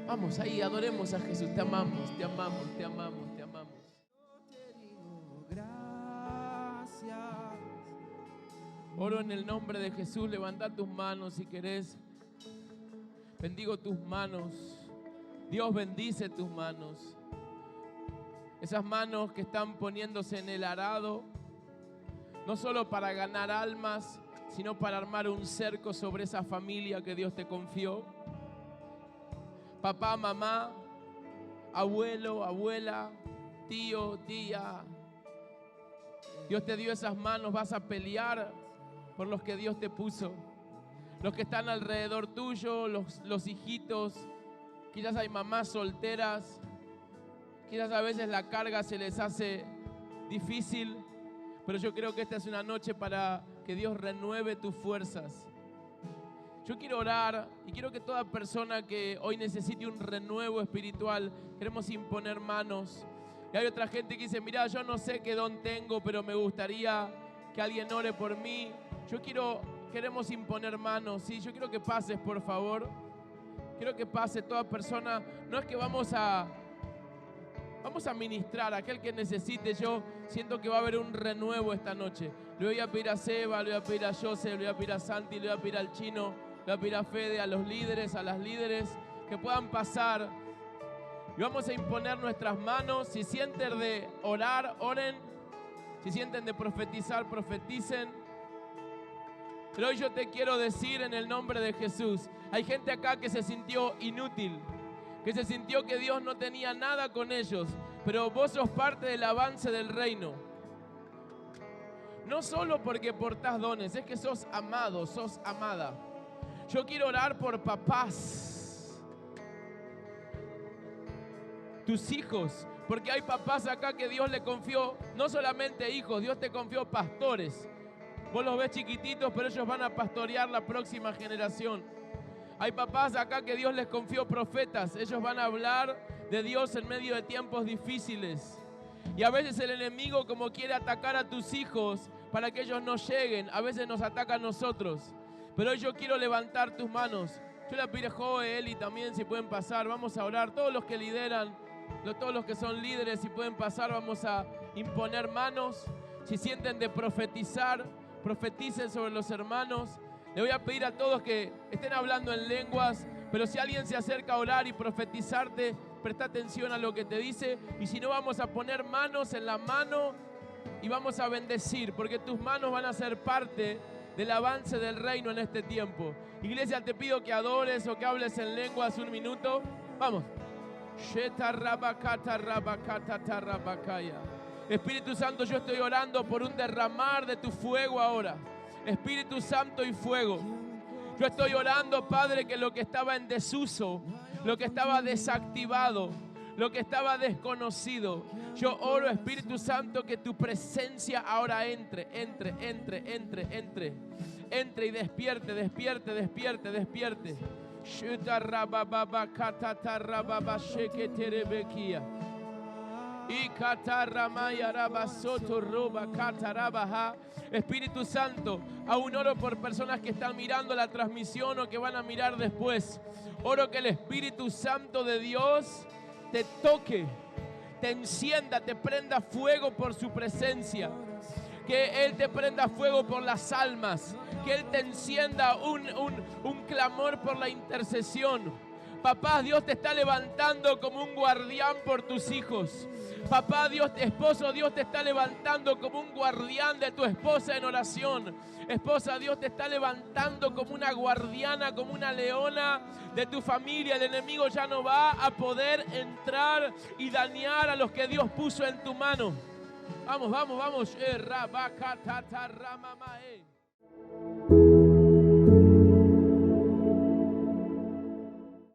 Vamos, ahí adoremos a Jesús. Te amamos, te amamos, te amamos, te amamos. Oro en el nombre de Jesús. Levanta tus manos si querés. Bendigo tus manos. Dios bendice tus manos. Esas manos que están poniéndose en el arado, no solo para ganar almas, sino para armar un cerco sobre esa familia que Dios te confió. Papá, mamá, abuelo, abuela, tío, tía. Dios te dio esas manos, vas a pelear por los que Dios te puso. Los que están alrededor tuyo, los hijitos. Quizás hay mamás solteras. Quizás a veces la carga se les hace difícil. Pero yo creo que esta es una noche para que Dios renueve tus fuerzas. Yo quiero orar y quiero que toda persona que hoy necesite un renuevo espiritual, queremos imponer manos. Y hay otra gente que dice, mira, yo no sé qué don tengo, pero me gustaría que alguien ore por mí. Queremos imponer manos, ¿sí? Yo quiero que pases, por favor. Quiero que pase toda persona. No es que vamos a ministrar a aquel que necesite. Yo siento que va a haber un renuevo esta noche. Le voy a pedir a Seba, le voy a pedir a José, le voy a pedir a Santi, le voy a pedir al Chino, le voy a pedir a Fede, a los líderes, a las líderes, que puedan pasar. Y vamos a imponer nuestras manos. Si sienten de orar, oren. Si sienten de profetizar, profeticen. Pero hoy yo te quiero decir en el nombre de Jesús, hay gente acá que se sintió inútil, que se sintió que Dios no tenía nada con ellos, pero vos sos parte del avance del reino. No solo porque portás dones, es que sos amado, sos amada. Yo quiero orar por papás, tus hijos, porque hay papás acá que Dios le confió, no solamente hijos, Dios te confió pastores. Vos los ves chiquititos, pero ellos van a pastorear la próxima generación. Hay papás acá que Dios les confió profetas. Ellos van a hablar de Dios en medio de tiempos difíciles. Y a veces el enemigo, como quiere atacar a tus hijos para que ellos no lleguen, a veces nos ataca a nosotros. Pero hoy yo quiero levantar tus manos. Yo le pido a Joe, Eli también, si pueden pasar. Vamos a orar. Todos los que lideran, todos los que son líderes, si pueden pasar, vamos a imponer manos. Si sienten de profetizar, profeticen sobre los hermanos. Le voy a pedir a todos que estén hablando en lenguas, pero si alguien se acerca a orar y profetizarte, presta atención a lo que te dice. Y si no, vamos a poner manos en la mano y vamos a bendecir, porque tus manos van a ser parte del avance del reino en este tiempo. Iglesia, te pido que adores o que hables en lenguas un minuto. Vamos. Espíritu Santo, yo estoy orando por un derramar de tu fuego ahora. Espíritu Santo y fuego. Yo estoy orando, Padre, que lo que estaba en desuso, lo que estaba desactivado, lo que estaba desconocido, yo oro, Espíritu Santo, que tu presencia ahora entre y despierte. Espíritu Santo, aún oro por personas que están mirando la transmisión o que van a mirar después. Oro que el Espíritu Santo de Dios te toque, te encienda, te prenda fuego por su presencia. que Él te prenda fuego por las almas, que Él te encienda un clamor por la intercesión. Papá, Dios te está levantando como un guardián por tus hijos. Papá, Dios, esposo, Dios te está levantando como un guardián de tu esposa en oración. Esposa, Dios te está levantando como una guardiana, como una leona de tu familia. El enemigo ya no va a poder entrar y dañar a los que Dios puso en tu mano. Vamos, vamos, vamos.